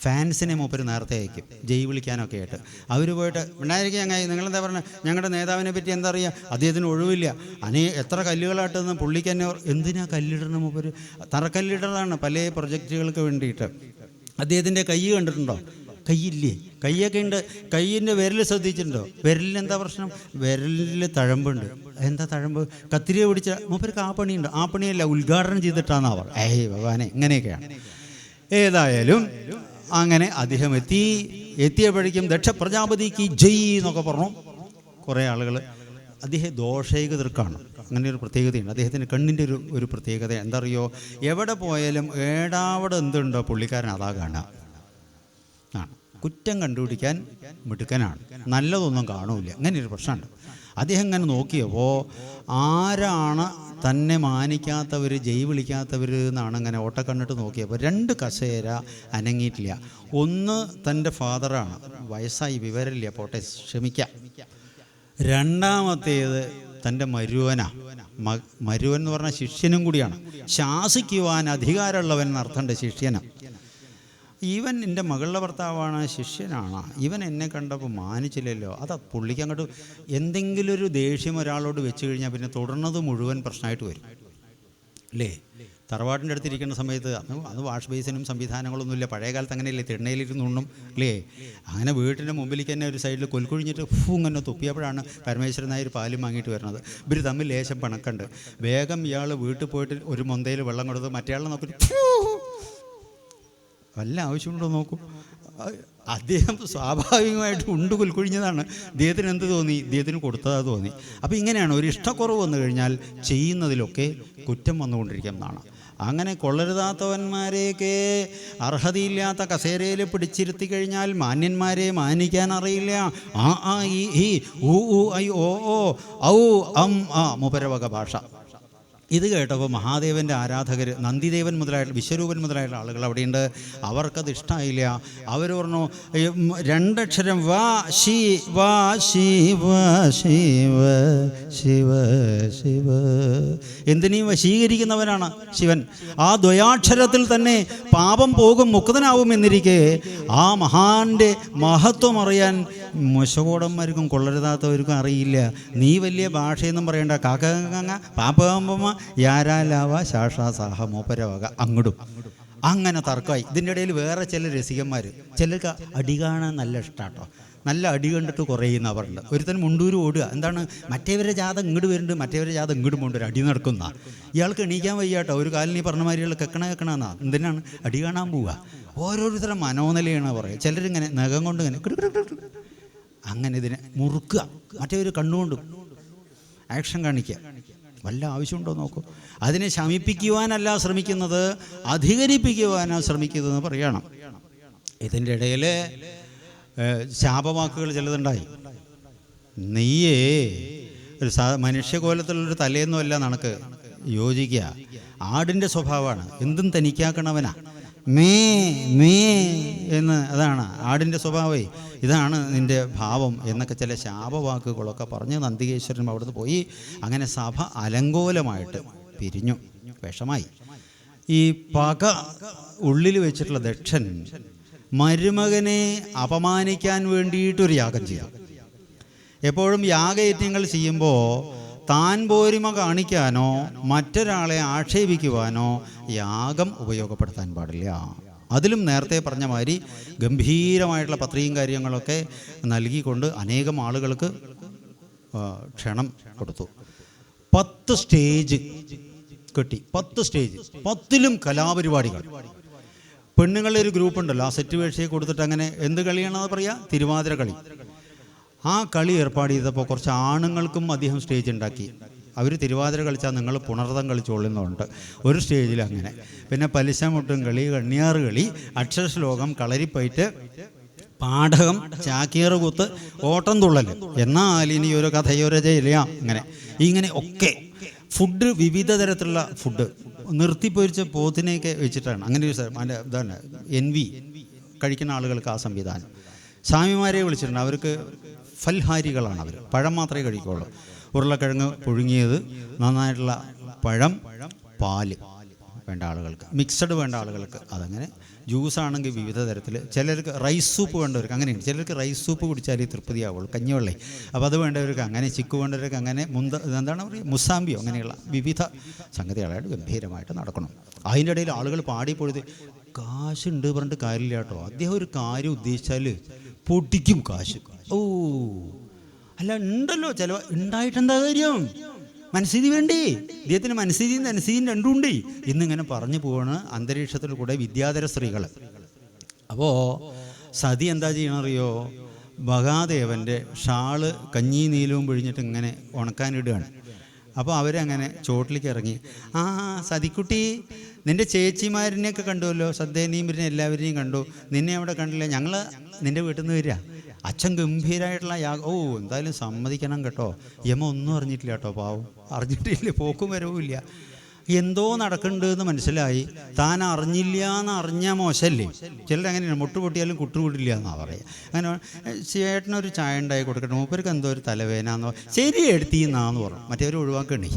ഫാൻസിനെ മൂപ്പര് നേരത്തെ അയക്കും, ജയ് വിളിക്കാനൊക്കെ ആയിട്ട്. അവർ പോയിട്ട് ഉണ്ടായിരിക്കും, ചങ്ങായി നിങ്ങളെന്താ പറഞ്ഞത്, ഞങ്ങളുടെ നേതാവിനെ പറ്റി എന്താ അറിയുക, അദ്ദേഹത്തിന് ഒഴിവില്ല, എത്ര കല്ലുകളാട്ടെന്ന് പുള്ളിക്ക് തന്നെ. എന്തിനാ കല്ലിടണം മൂപ്പര്? തറക്കല്ലിടലാണ് പല പ്രൊജക്റ്റുകൾക്ക് വേണ്ടിയിട്ട്. അദ്ദേഹത്തിൻ്റെ കൈ കണ്ടിട്ടുണ്ടോ? കൈയില്ലേ? കൈയൊക്കെ ഉണ്ട്. കൈയിൻ്റെ വിരൽ ശ്രദ്ധിച്ചിട്ടുണ്ടോ? വിരലിന് എന്താ പ്രശ്നം? വിരലിൽ തഴമ്പുണ്ട്. എന്താ തഴമ്പ്? കത്തിരിയെ പിടിച്ച മൂപ്പർക്ക് ആ പണിയുണ്ട്. ആ പണിയല്ല, ഉദ്ഘാടനം ചെയ്തിട്ടാണ് അവർ. ഭഗവാനെ, ഇങ്ങനെയൊക്കെയാണ്. ഏതായാലും അങ്ങനെ അദ്ദേഹം എത്തിയപ്പോഴേക്കും ദക്ഷ പ്രജാപതിക്ക് ജയ് എന്നൊക്കെ പറഞ്ഞു. കുറേ ആളുകൾ. അദ്ദേഹം ദോഷൈകതൃക്കാണ്. അങ്ങനെ ഒരു പ്രത്യേകതയുണ്ട് അദ്ദേഹത്തിന്. കണ്ണിൻ്റെ ഒരു പ്രത്യേകത എന്താ അറിയോ? എവിടെ പോയാലും ഏടാവിടെ എന്തുണ്ടോ പുള്ളിക്കാരൻ അതാ കാണുക. കുറ്റം കണ്ടുപിടിക്കാൻ മിടുക്കനാണ്. നല്ലതൊന്നും കാണൂല. അങ്ങനെ ഒരു പ്രശ്നമുണ്ട്. അദ്ദേഹം ഇങ്ങനെ നോക്കിയപ്പോൾ ആരാണ് തന്നെ മാനിക്കാത്തവർ, ജയ് വിളിക്കാത്തവർ എന്നാണ് ഇങ്ങനെ ഓട്ടക്കണ്ണിട്ട് നോക്കിയപ്പോൾ 2 കസേര അനങ്ങിയിട്ടില്ല. ഒന്ന് തൻ്റെ ഫാദറാണ്, വയസ്സായി, വിവരമില്ല, പോട്ടെ ക്ഷമിക്കാം. രണ്ടാമത്തേത് തൻ്റെ മരുവനാ. മരുവൻ എന്ന് പറഞ്ഞാൽ ശിഷ്യനും കൂടിയാണ്. ശാസിക്കുവാൻ അധികാരമുള്ളവൻ എന്നർത്ഥമുണ്ട് ശിഷ്യനാണ്. ഇവൻ എൻ്റെ മകളുടെ ഭർത്താവാണ്, ശിഷ്യനാണ്, ഇവൻ എന്നെ കണ്ടപ്പോൾ മാനിച്ചില്ലല്ലോ. അത് പുള്ളിക്ക് അങ്ങോട്ട് എന്തെങ്കിലും ഒരു ദേഷ്യം ഒരാളോട് വെച്ച് കഴിഞ്ഞാൽ പിന്നെ തുടർന്നത് മുഴുവൻ പ്രശ്നമായിട്ട് വരും അല്ലേ? തറവാട്ടിൻ്റെ അടുത്തിരിക്കുന്ന സമയത്ത് അത് വാഷ് ബേസിനും സംവിധാനങ്ങളൊന്നുമില്ല. പഴയ കാലത്ത് അങ്ങനെയല്ലേ, തിണ്ണയിലിരുന്നുണ്ണും അല്ലേ? അങ്ങനെ വീട്ടിൻ്റെ മുമ്പിലേക്ക് തന്നെ ഒരു സൈഡിൽ കൊൽക്കുഴിഞ്ഞിട്ട് ഇങ്ങനെ തുപ്പിയപ്പോഴാണ് പരമേശ്വരൻ നായർ പാലും വാങ്ങിയിട്ട് വരുന്നത്. ഇവർ തമ്മിൽ ലേശം പണക്കുണ്ട്. വേഗം ഇയാൾ വീട്ടിൽ പോയിട്ട് ഒരു മൊന്തയിൽ വെള്ളം കൊടുത്ത് മറ്റേയാളെ നോക്കി വല്ല ആവശ്യമുണ്ടോ നോക്കൂ. അദ്ദേഹം സ്വാഭാവികമായിട്ട് ഉണ്ട് കുൽക്കുഴിഞ്ഞതാണ്. ഇദ്ദേഹത്തിന് എന്ത് തോന്നി? ഇദ്ദേഹത്തിന് കൊടുത്തതാ തോന്നി. അപ്പോൾ ഇങ്ങനെയാണ്, ഒരു ഇഷ്ടക്കുറവ് വന്നു കഴിഞ്ഞാൽ ചെയ്യുന്നതിലൊക്കെ കുറ്റം വന്നുകൊണ്ടിരിക്കും എന്നാണ്. അങ്ങനെ കൊള്ളരുതാത്തവന്മാരെയൊക്കെ അർഹതയില്ലാത്ത കസേരയിൽ പിടിച്ചിരുത്തി കഴിഞ്ഞാൽ മാന്യന്മാരെ മാനിക്കാൻ അറിയില്ല. ഈ ഊ ഐ ഓ ഔ മൂപ്പരവക ഭാഷ. ഇത് കേട്ടപ്പോൾ മഹാദേവൻ്റെ ആരാധകർ, നന്ദിദേവൻ മുതലായിട്ട് വിശ്വരൂപൻ മുതലായിട്ടുള്ള ആളുകൾ അവിടെയുണ്ട്. അവർക്കത് ഇഷ്ടമായില്ല. അവർ പറഞ്ഞു 2 അക്ഷരം വാ ശി വാ ശിവ ശിവ ശിവ ശിവ. എന്തിനേയും വശീകരിക്കുന്നവനാണ് ശിവൻ. ആ ദ്വയാക്ഷരത്തിൽ തന്നെ പാപം പോകും, മുക്തനാവും എന്നിരിക്കെ ആ മഹാന്റെ മഹത്വം അറിയാൻ മുശകോടന്മാർക്കും കൊള്ളരുതാത്തവർക്കും അറിയില്ല. നീ വലിയ ഭാഷയെന്നും പറയണ്ട. കാക്കങ്ങ പാപ്പമ്മ യാരാലാവ ശാഷാസാഹ മൂപ്പരവക അങ്ങടും. അങ്ങനെ തർക്കമായി. ഇതിൻ്റെ ഇടയിൽ വേറെ ചില രസികന്മാർ, ചിലർക്ക് അടി കാണാൻ നല്ല ഇഷ്ടമാട്ടോ. നല്ല അടി കണ്ടിട്ട് കുറയുന്ന അവരുണ്ട്. ഒരുത്തൻ മുണ്ടൂര് ഓടുക. എന്താണ്? മറ്റേവരെ ജാഥ ഇങ്ങോട്ട് വരുന്നുണ്ട്, മറ്റേവരെ ജാഥ ഇങ്ങോട്ട് കൊണ്ടുവരും, അടി നടക്കുന്ന. ഇയാൾക്ക് എണീക്കാൻ വയ്യാട്ടോ. ഒരു കാലിന് പറഞ്ഞ മാതിരിയുള്ള കെക്കണമെന്നാ. എന്തിനാണ്? അടി കാണാൻ പോവുക. ഓരോരുത്തരും മനോനിലയാണ് പറയുക. ചിലരിങ്ങനെ നഖം കൊണ്ട് ഇങ്ങനെ അങ്ങനെ ഇതിനെ മുറുക്കുക, മറ്റേവർ കണ്ണുകൊണ്ട് ആക്ഷൻ കാണിക്കുക. വല്ല ആവശ്യമുണ്ടോ നോക്കൂ. അതിനെ ശമിപ്പിക്കുവാനല്ല ശ്രമിക്കുന്നത്, അധികരിപ്പിക്കുവാനാണ് ശ്രമിക്കുന്നതെന്ന് പറയണം. ഇതിൻ്റെ ഇടയിൽ ശാപവാക്കുകൾ ചിലതുണ്ടായി. നീയേ ഒരു മനുഷ്യകോലത്തിലുള്ളൊരു തലേന്നുമല്ല നിനക്ക് യോജിക്കുക. ആടിൻ്റെ സ്വഭാവമാണ്, എന്തും തനിക്കാക്കണവനാ. മേ മേ എന്ന്, അതാണ് ആടിൻ്റെ സ്വഭാവമേ, ഇതാണ് നിൻ്റെ ഭാവം എന്നൊക്കെ ചില ശാപവാക്കുകളൊക്കെ പറഞ്ഞ് നന്ദികേശ്വരൻ അവിടുന്ന് പോയി. അങ്ങനെ സഭ അലങ്കോലമായിട്ട് പിരിഞ്ഞു, വിഷമായി. ഈ പക ഉള്ളിൽ വെച്ചിട്ടുള്ള ദക്ഷൻ മരുമകനെ അപമാനിക്കാൻ വേണ്ടിയിട്ടൊരു യാഗം ചെയ്തു. എപ്പോഴും യാഗയജ്ഞങ്ങൾ ചെയ്യുമ്പോൾ താൻ പോരിമ കാണിക്കാനോ മറ്റൊരാളെ ആക്ഷേപിക്കുവാനോ യാഗം ഉപയോഗപ്പെടുത്താൻ പാടില്ല. അതിലും നേരത്തെ പറഞ്ഞ മാതിരി ഗംഭീരമായിട്ടുള്ള പത്രികയും കാര്യങ്ങളൊക്കെ നൽകിക്കൊണ്ട് അനേകം ആളുകൾക്ക് ക്ഷണം കൊടുത്തു. 10 സ്റ്റേജ് കെട്ടി. 10 സ്റ്റേജ്, 10ലും കലാപരിപാടികൾ. പെണ്ണുങ്ങളുടെ ഒരു ഗ്രൂപ്പ് ഉണ്ടല്ലോ, ആ സെറ്റ് വേഴ്ചയെ കൊടുത്തിട്ട് അങ്ങനെ എന്ത് കളിയാണെന്ന് പറയുക? തിരുവാതിര കളി. ആ കളി ഏർപ്പാട് ചെയ്തപ്പോൾ കുറച്ച് ആണുങ്ങൾക്കും അദ്ദേഹം സ്റ്റേജ് ഉണ്ടാക്കി. അവർ തിരുവാതിര കളിച്ചാൽ നിങ്ങൾ പുണർതം കളിച്ചോളുന്നുണ്ട് ഒരു സ്റ്റേജിൽ. അങ്ങനെ പിന്നെ പലിശമുട്ടും കളി, കണ്ണിയാറ് കളി, അക്ഷരശ്ലോകം, കളരിപ്പയറ്റ്, പാഠകം, ചാക്കിയറുകുത്ത്, ഓട്ടം തുള്ളൽ, എന്നാൽ ഇനി ഒരു കഥയൊരജയില്ല. ഇങ്ങനെ ഒക്കെ ഫുഡ്, വിവിധ തരത്തിലുള്ള ഫുഡ്, നിർത്തിപ്പൊരിച്ച പോത്തിനെയൊക്കെ വെച്ചിട്ടാണ്. അങ്ങനെ ഒരു ഇതാണ് NV കഴിക്കുന്ന ആളുകൾക്ക് ആ സംവിധാനം. സ്വാമിമാരെ വിളിച്ചിട്ടുണ്ട്. അവർക്ക് ഫൽഹാരികളാണ്. അവർ പഴം മാത്രമേ കഴിക്കുള്ളൂ. ഉരുളക്കിഴങ്ങ് പുഴുങ്ങിയത്, നന്നായിട്ടുള്ള പഴം, പാല് വേണ്ട ആളുകൾക്ക്, മിക്സഡ് വേണ്ട ആളുകൾക്ക് അതങ്ങനെ. ജ്യൂസാണെങ്കിൽ വിവിധ തരത്തിൽ. ചിലർക്ക് റൈസ് സൂപ്പ് വേണ്ടവർക്ക് അങ്ങനെയാണ്. ചിലർക്ക് റൈസ് സൂപ്പ് കുടിച്ചാലേ തൃപ്തിയാവുള്ളൂ, കഞ്ഞിവെള്ളേ. അപ്പോൾ അത് വേണ്ടവർക്ക് അങ്ങനെ, ചിക്കു വേണ്ടവർക്ക് അങ്ങനെ, എന്താണ് പറയുക, മുസാമ്പിയോ, അങ്ങനെയുള്ള വിവിധ സംഗതികളായിട്ട് ഗംഭീരമായിട്ട് നടക്കണം. അതിൻ്റെ ഇടയിൽ ആളുകൾ പാടിപ്പൊഴുതി കാശുണ്ട് പറഞ്ഞിട്ട് കാര്യമില്ല കേട്ടോ. അദ്ദേഹം ഒരു കാര്യം ഉദ്ദേശിച്ചാൽ പൊട്ടിക്കും കാശ്. ഓ അല്ല ഉണ്ടല്ലോ ചിലവ് ഉണ്ടായിട്ടെന്താ കാര്യം? മനസ്ഥിതി വേണ്ടേ ഇദ്ദേഹത്തിന്? മനസ്ഥിതിയും ധനസ്ഥിതിയും രണ്ടും ഉണ്ട്. ഇന്നിങ്ങനെ പറഞ്ഞു പോവാണ് അന്തരീക്ഷത്തിൽ കൂടെ വിദ്യാധര സ്ത്രീകൾ. അപ്പോൾ സതി എന്താ ചെയ്യണറിയോ? മഹാദേവൻ്റെ ഷാള് കഞ്ഞി നീലവും പിഴിഞ്ഞിട്ട് ഇങ്ങനെ ഉണക്കാനിടുകയാണ്. അപ്പോൾ അവരങ്ങനെ ചോട്ടിലേക്ക് ഇറങ്ങി. ആ സതിക്കുട്ടി, നിൻ്റെ ചേച്ചിമാരിനെയൊക്കെ കണ്ടുവല്ലോ, സദ്യനെയും പിന്നെ എല്ലാവരെയും കണ്ടു, നിന്നെ അവിടെ കണ്ടില്ല, ഞങ്ങൾ നിൻ്റെ വീട്ടിൽ നിന്ന് വരിക. അച്ഛൻ ഗംഭീരമായിട്ടുള്ള ഓ എന്തായാലും സമ്മതിക്കണം കേട്ടോ. യമ ഒന്നും അറിഞ്ഞിട്ടില്ല കേട്ടോ, പാവം അറിഞ്ഞിട്ടില്ല, പോക്കും വരവും ഇല്ല. എന്തോ നടക്കുന്നുണ്ട് എന്ന് മനസ്സിലായി. താൻ അറിഞ്ഞില്ല എന്ന് അറിഞ്ഞാൽ മോശമല്ലേ? ചിലരങ്ങനെയാണ്, മുട്ട് പൊട്ടിയാലും കുട്ടു കൂടില്ല എന്നാണ് പറയുക. അങ്ങനെ ചേട്ടനൊരു ചായ ഉണ്ടായി കൊടുക്കട്ടെ, മൂപ്പർക്ക് എന്തോ ഒരു തലവേന എന്ന് പറഞ്ഞു. ശരി എടുത്തിന്നാന്ന് പറഞ്ഞു. മറ്റേവർ ഒഴിവാക്കണേ.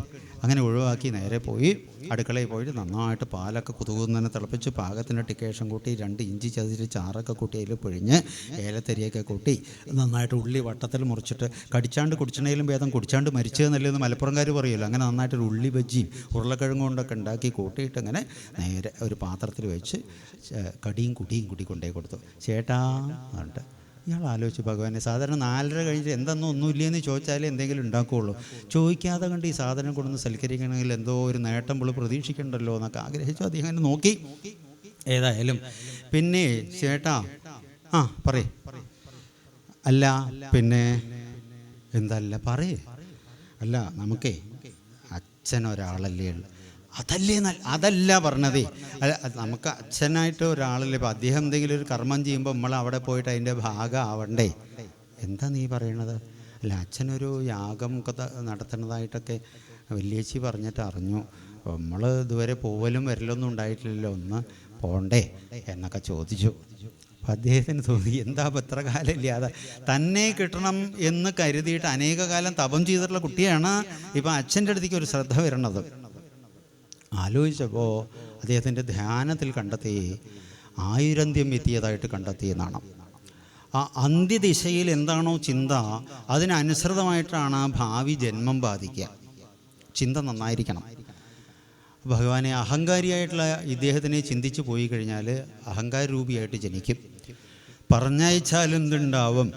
അങ്ങനെ ഒഴിവാക്കി നേരെ പോയി അടുക്കളയിൽ പോയിട്ട് നന്നായിട്ട് പാലൊക്കെ കുതുകുന്നതിനെ തിളപ്പിച്ച് പാകത്തിന് ടിക്കേഷൻ കൂട്ടി 2 ഇഞ്ചി ചതിച്ച് ചാറൊക്കെ കൂട്ടി അതിൽ പിഴിഞ്ഞ് ഏലത്തരിയൊക്കെ കൂട്ടി നന്നായിട്ട് ഉള്ളി വട്ടത്തിൽ മുറിച്ചിട്ട് കടിച്ചാണ്ട് കുടിച്ചണേലും ഭേദം കുടിച്ചാണ്ട് മരിച്ചതെന്നല്ലെന്ന് മലപ്പുറംകാർ പറയുമല്ലോ. അങ്ങനെ നന്നായിട്ടൊരു ഉള്ളി ബജ്ജിയും ഉരുളക്കിഴങ്ങ് കൊണ്ടൊക്കെ ഉണ്ടാക്കി കൂട്ടിയിട്ട് അങ്ങനെ നേരെ ഒരു പാത്രത്തിൽ വെച്ച് കടിയും കുടിയും കൂട്ടി കൊണ്ടേ കൊടുത്തു. ചേട്ടാ എന്നിട്ട് ഇയാൾ ആലോചിച്ച്, ഭഗവാനെ സാധാരണ 4:30 കഴിഞ്ഞിട്ട് എന്തെന്നോ ഒന്നുമില്ലെന്ന് ചോദിച്ചാലേ എന്തെങ്കിലും ഉണ്ടാക്കുകയുള്ളൂ. ചോദിക്കാതെ കണ്ട് ഈ സാധനം കൊണ്ടൊന്ന് സൽക്കരിക്കണമെങ്കിൽ എന്തോ ഒരു നേട്ടം പുള്ളി പ്രതീക്ഷിക്കണ്ടല്ലോ എന്നൊക്കെ ആഗ്രഹിച്ചു. അദ്ദേഹം അങ്ങനെ നോക്കി. ഏതായാലും പിന്നെ ചേട്ടാ പറയേ. അല്ല പിന്നെ എന്തല്ല പറയേ. അല്ല നമുക്കേ അച്ഛനൊരാളല്ലേ ഉള്ളു. അതല്ല പറഞ്ഞതേ. നമുക്ക് അച്ഛനായിട്ട് ഒരാളല്ലേ. ഇപ്പം അദ്ദേഹം എന്തെങ്കിലും ഒരു കർമ്മം ചെയ്യുമ്പോൾ നമ്മൾ അവിടെ പോയിട്ട് അതിൻ്റെ ഭാഗം ആവണ്ടേ? എന്താ നീ പറയണത്? അല്ല അച്ഛനൊരു യാഗം നടത്തുന്നതായിട്ടൊക്കെ വലിയേച്ചി പറഞ്ഞിട്ട് അറിഞ്ഞു. നമ്മൾ ഇതുവരെ പോവലും വരലൊന്നും ഉണ്ടായിട്ടില്ലല്ലോ, ഒന്ന് പോണ്ടേ എന്നൊക്കെ ചോദിച്ചു. അപ്പം അദ്ദേഹത്തിന് തോന്നി, എന്താ എത്ര കാലം ഇല്ലാതെ തന്നെ കിട്ടണം എന്ന് കരുതിയിട്ട് അനേക കാലം തപം ചെയ്തിട്ടുള്ള കുട്ടിയാണ് ഇപ്പം അച്ഛൻ്റെ അടുത്തേക്ക് ഒരു ശ്രദ്ധ വരണത്. ആലോചിച്ചപ്പോൾ അദ്ദേഹത്തിൻ്റെ ധ്യാനത്തിൽ കണ്ടെത്തി 1000 അന്ത്യം എത്തിയതായിട്ട് കണ്ടെത്തിയെന്നാണ്. ആ അന്ത്യദിശയിൽ എന്താണോ ചിന്ത, അതിനനുസൃതമായിട്ടാണ് ഭാവി ജന്മം ബാധിക്കുക. ചിന്ത നന്നായിരിക്കണം. ഭഗവാനെ അഹങ്കാരിയായിട്ടുള്ള ഇദ്ദേഹത്തിനെ ചിന്തിച്ചു പോയി കഴിഞ്ഞാൽ അഹങ്കാര രൂപിയായിട്ട് ജനിക്കും. പറഞ്ഞയച്ചാൽ എന്തുണ്ടാവും,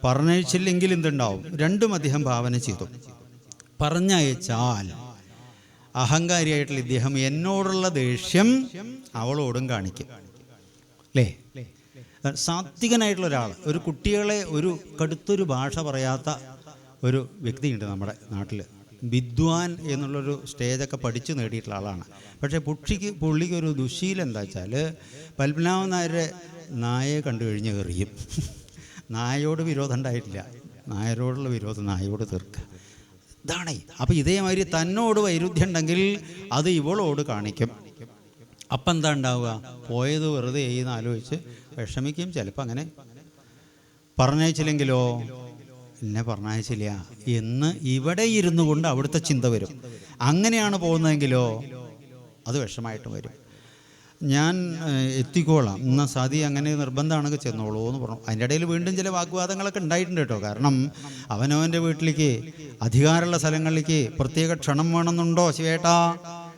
പറഞ്ഞയച്ചില്ലെങ്കിൽ എന്തുണ്ടാവും, രണ്ടും അദ്ദേഹം ഭാവന ചെയ്തു. പറഞ്ഞയച്ചാൽ അഹങ്കാരിയായിട്ടുള്ള ഇദ്ദേഹം എന്നോടുള്ള ദേഷ്യം അവളോടും കാണിക്കും അല്ലേ? സാത്വികനായിട്ടുള്ള ഒരാൾ, ഒരു കുട്ടികളെ ഒരു കടുത്തൊരു ഭാഷ പറയാത്ത ഒരു വ്യക്തിയുണ്ട് നമ്മുടെ നാട്ടിൽ. വിദ്വാൻ എന്നുള്ളൊരു സ്റ്റേജൊക്കെ പഠിച്ചു നേടിയിട്ടുള്ള ആളാണ്. പക്ഷേ പുള്ളിക്ക് ഒരു ദുശീലം എന്താ വെച്ചാൽ, പത്മനാഭൻ നായരെ നായയെ കണ്ടു കഴിഞ്ഞ് എറിയും. നായയോട് വിരോധം ഉണ്ടായിട്ടില്ല, നായരോടുള്ള വിരോധം നായയോട് തീർക്കുക. ഇതാണേ. അപ്പം ഇതേമാതിരി തന്നോട് വൈരുദ്ധ്യം ഉണ്ടെങ്കിൽ അത് ഇവളോട് കാണിക്കും. അപ്പം എന്താ ഉണ്ടാവുക? പോയത് വെറുതെ ചെയ്യുന്ന ആലോചിച്ച് വിഷമിക്കും. ചിലപ്പോൾ അങ്ങനെ പറഞ്ഞയച്ചില്ലെങ്കിലോ, എന്നെ പറഞ്ഞയച്ചില്ല എന്ന് ഇവിടെ ഇരുന്നു കൊണ്ട് അവിടുത്തെ ചിന്ത വരും. അങ്ങനെയാണ് പോകുന്നതെങ്കിലോ അത് വിഷമായിട്ട് വരും. ഞാൻ എത്തിക്കോളാം, എന്നാൽ സതി അങ്ങനെ നിർബന്ധമാണെങ്കിൽ ചെന്നോളൂ എന്ന് പറഞ്ഞു. അതിൻ്റെ ഇടയിൽ വീണ്ടും ചില വാഗ്വാദങ്ങളൊക്കെ ഉണ്ടായിട്ടുണ്ട് കേട്ടോ. കാരണം അവനവൻ്റെ വീട്ടിലേക്ക്, അധികാരമുള്ള സ്ഥലങ്ങളിലേക്ക് പ്രത്യേക ക്ഷണം വേണമെന്നുണ്ടോ ശിവേട്ടാ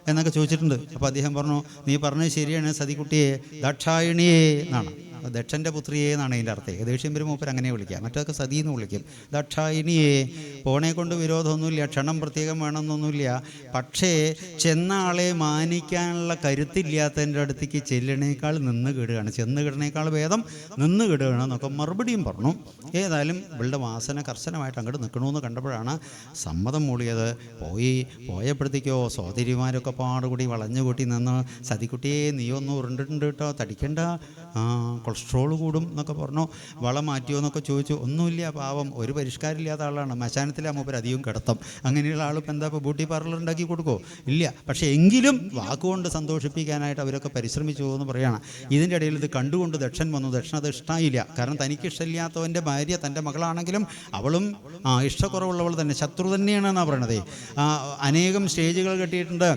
എന്നൊക്കെ ചോദിച്ചിട്ടുണ്ട്. അപ്പോൾ അദ്ദേഹം പറഞ്ഞു, നീ പറഞ്ഞത് ശരിയാണ് സതിക്കുട്ടിയെ, ദാക്ഷായണിയെ എന്നാണ്, ദക്ഷൻ്റെ പുത്രിയെ എന്നാണ് അതിൻ്റെ അർത്ഥം. ദേഷ്യം വരുമ്പോൾ മൂപ്പർ അങ്ങനെ വിളിക്കുക, മറ്റൊക്കെ സതി എന്ന് വിളിക്കും. ദാക്ഷായണിയെ. പോണെ കൊണ്ട് വിരോധമൊന്നുമില്ല, ക്ഷണം പ്രത്യേകം വേണമെന്നൊന്നുമില്ല. പക്ഷേ ചെന്ന ആളെ മാനിക്കാനുള്ള കരുത്തില്ലാത്തതിൻ്റെ അടുത്തേക്ക് ചെല്ലണേക്കാൾ നിന്ന് കിടുകയാണ്, ചെന്ന് കിടണേക്കാൾ ഭേദം നിന്ന് കിടുകയാണ് എന്നൊക്കെ മറുപടിയും പറഞ്ഞു. ഏതായാലും ഇവളുടെ വാസന കർശനമായിട്ട് അങ്ങോട്ട് നിൽക്കണമെന്ന് കണ്ടപ്പോഴാണ് സമ്മതം മൂളിയത്. പോയപ്പോഴത്തേക്കോ സഹോദരിമാരൊക്കെ പാടുകൂടി വളഞ്ഞുകൂട്ടി നിന്ന്, സതിക്കുട്ടിയെ നീ ഒന്ന് ഉരുണ്ടിട്ടുണ്ട് കേട്ടോ, തടിക്കണ്ട, കൊളസ്ട്രോൾ കൂടും എന്നൊക്കെ പറഞ്ഞു. വളം മാറ്റിയോ എന്നൊക്കെ ചോദിച്ചു. ഒന്നുമില്ല, പാവം ഒരു പരിഷ്കാരമില്ലാത്ത ആളാണ്. മശാനത്തിലെ മൂപ്പർ അധികം കിടത്തും. അങ്ങനെയുള്ള ആളിപ്പോൾ എന്താ ഇപ്പോൾ ബ്യൂട്ടി പാർലർ ഉണ്ടാക്കി കൊടുക്കുമോ? ഇല്ല. പക്ഷേ എങ്കിലും വാക്കുകൊണ്ട് സന്തോഷിപ്പിക്കാനായിട്ട് അവരൊക്കെ പരിശ്രമിച്ചു എന്ന് പറയുകയാണ്. ഇതിൻ്റെ ഇടയിൽ ഇത് കണ്ടുകൊണ്ട് ദക്ഷൻ വന്നു. ദക്ഷൻ അത് ഇഷ്ടമായില്ല. കാരണം തനിക്ക് ഇഷ്ടമില്ലാത്തവൻ്റെ ഭാര്യ തൻ്റെ മകളാണെങ്കിലും അവളും ഇഷ്ടക്കുറവുള്ളവൾ തന്നെ, ശത്രു തന്നെയാണെന്നാണ് പറയണത്. അനേകം സ്റ്റേജുകൾ കെട്ടിയിട്ടുണ്ട്.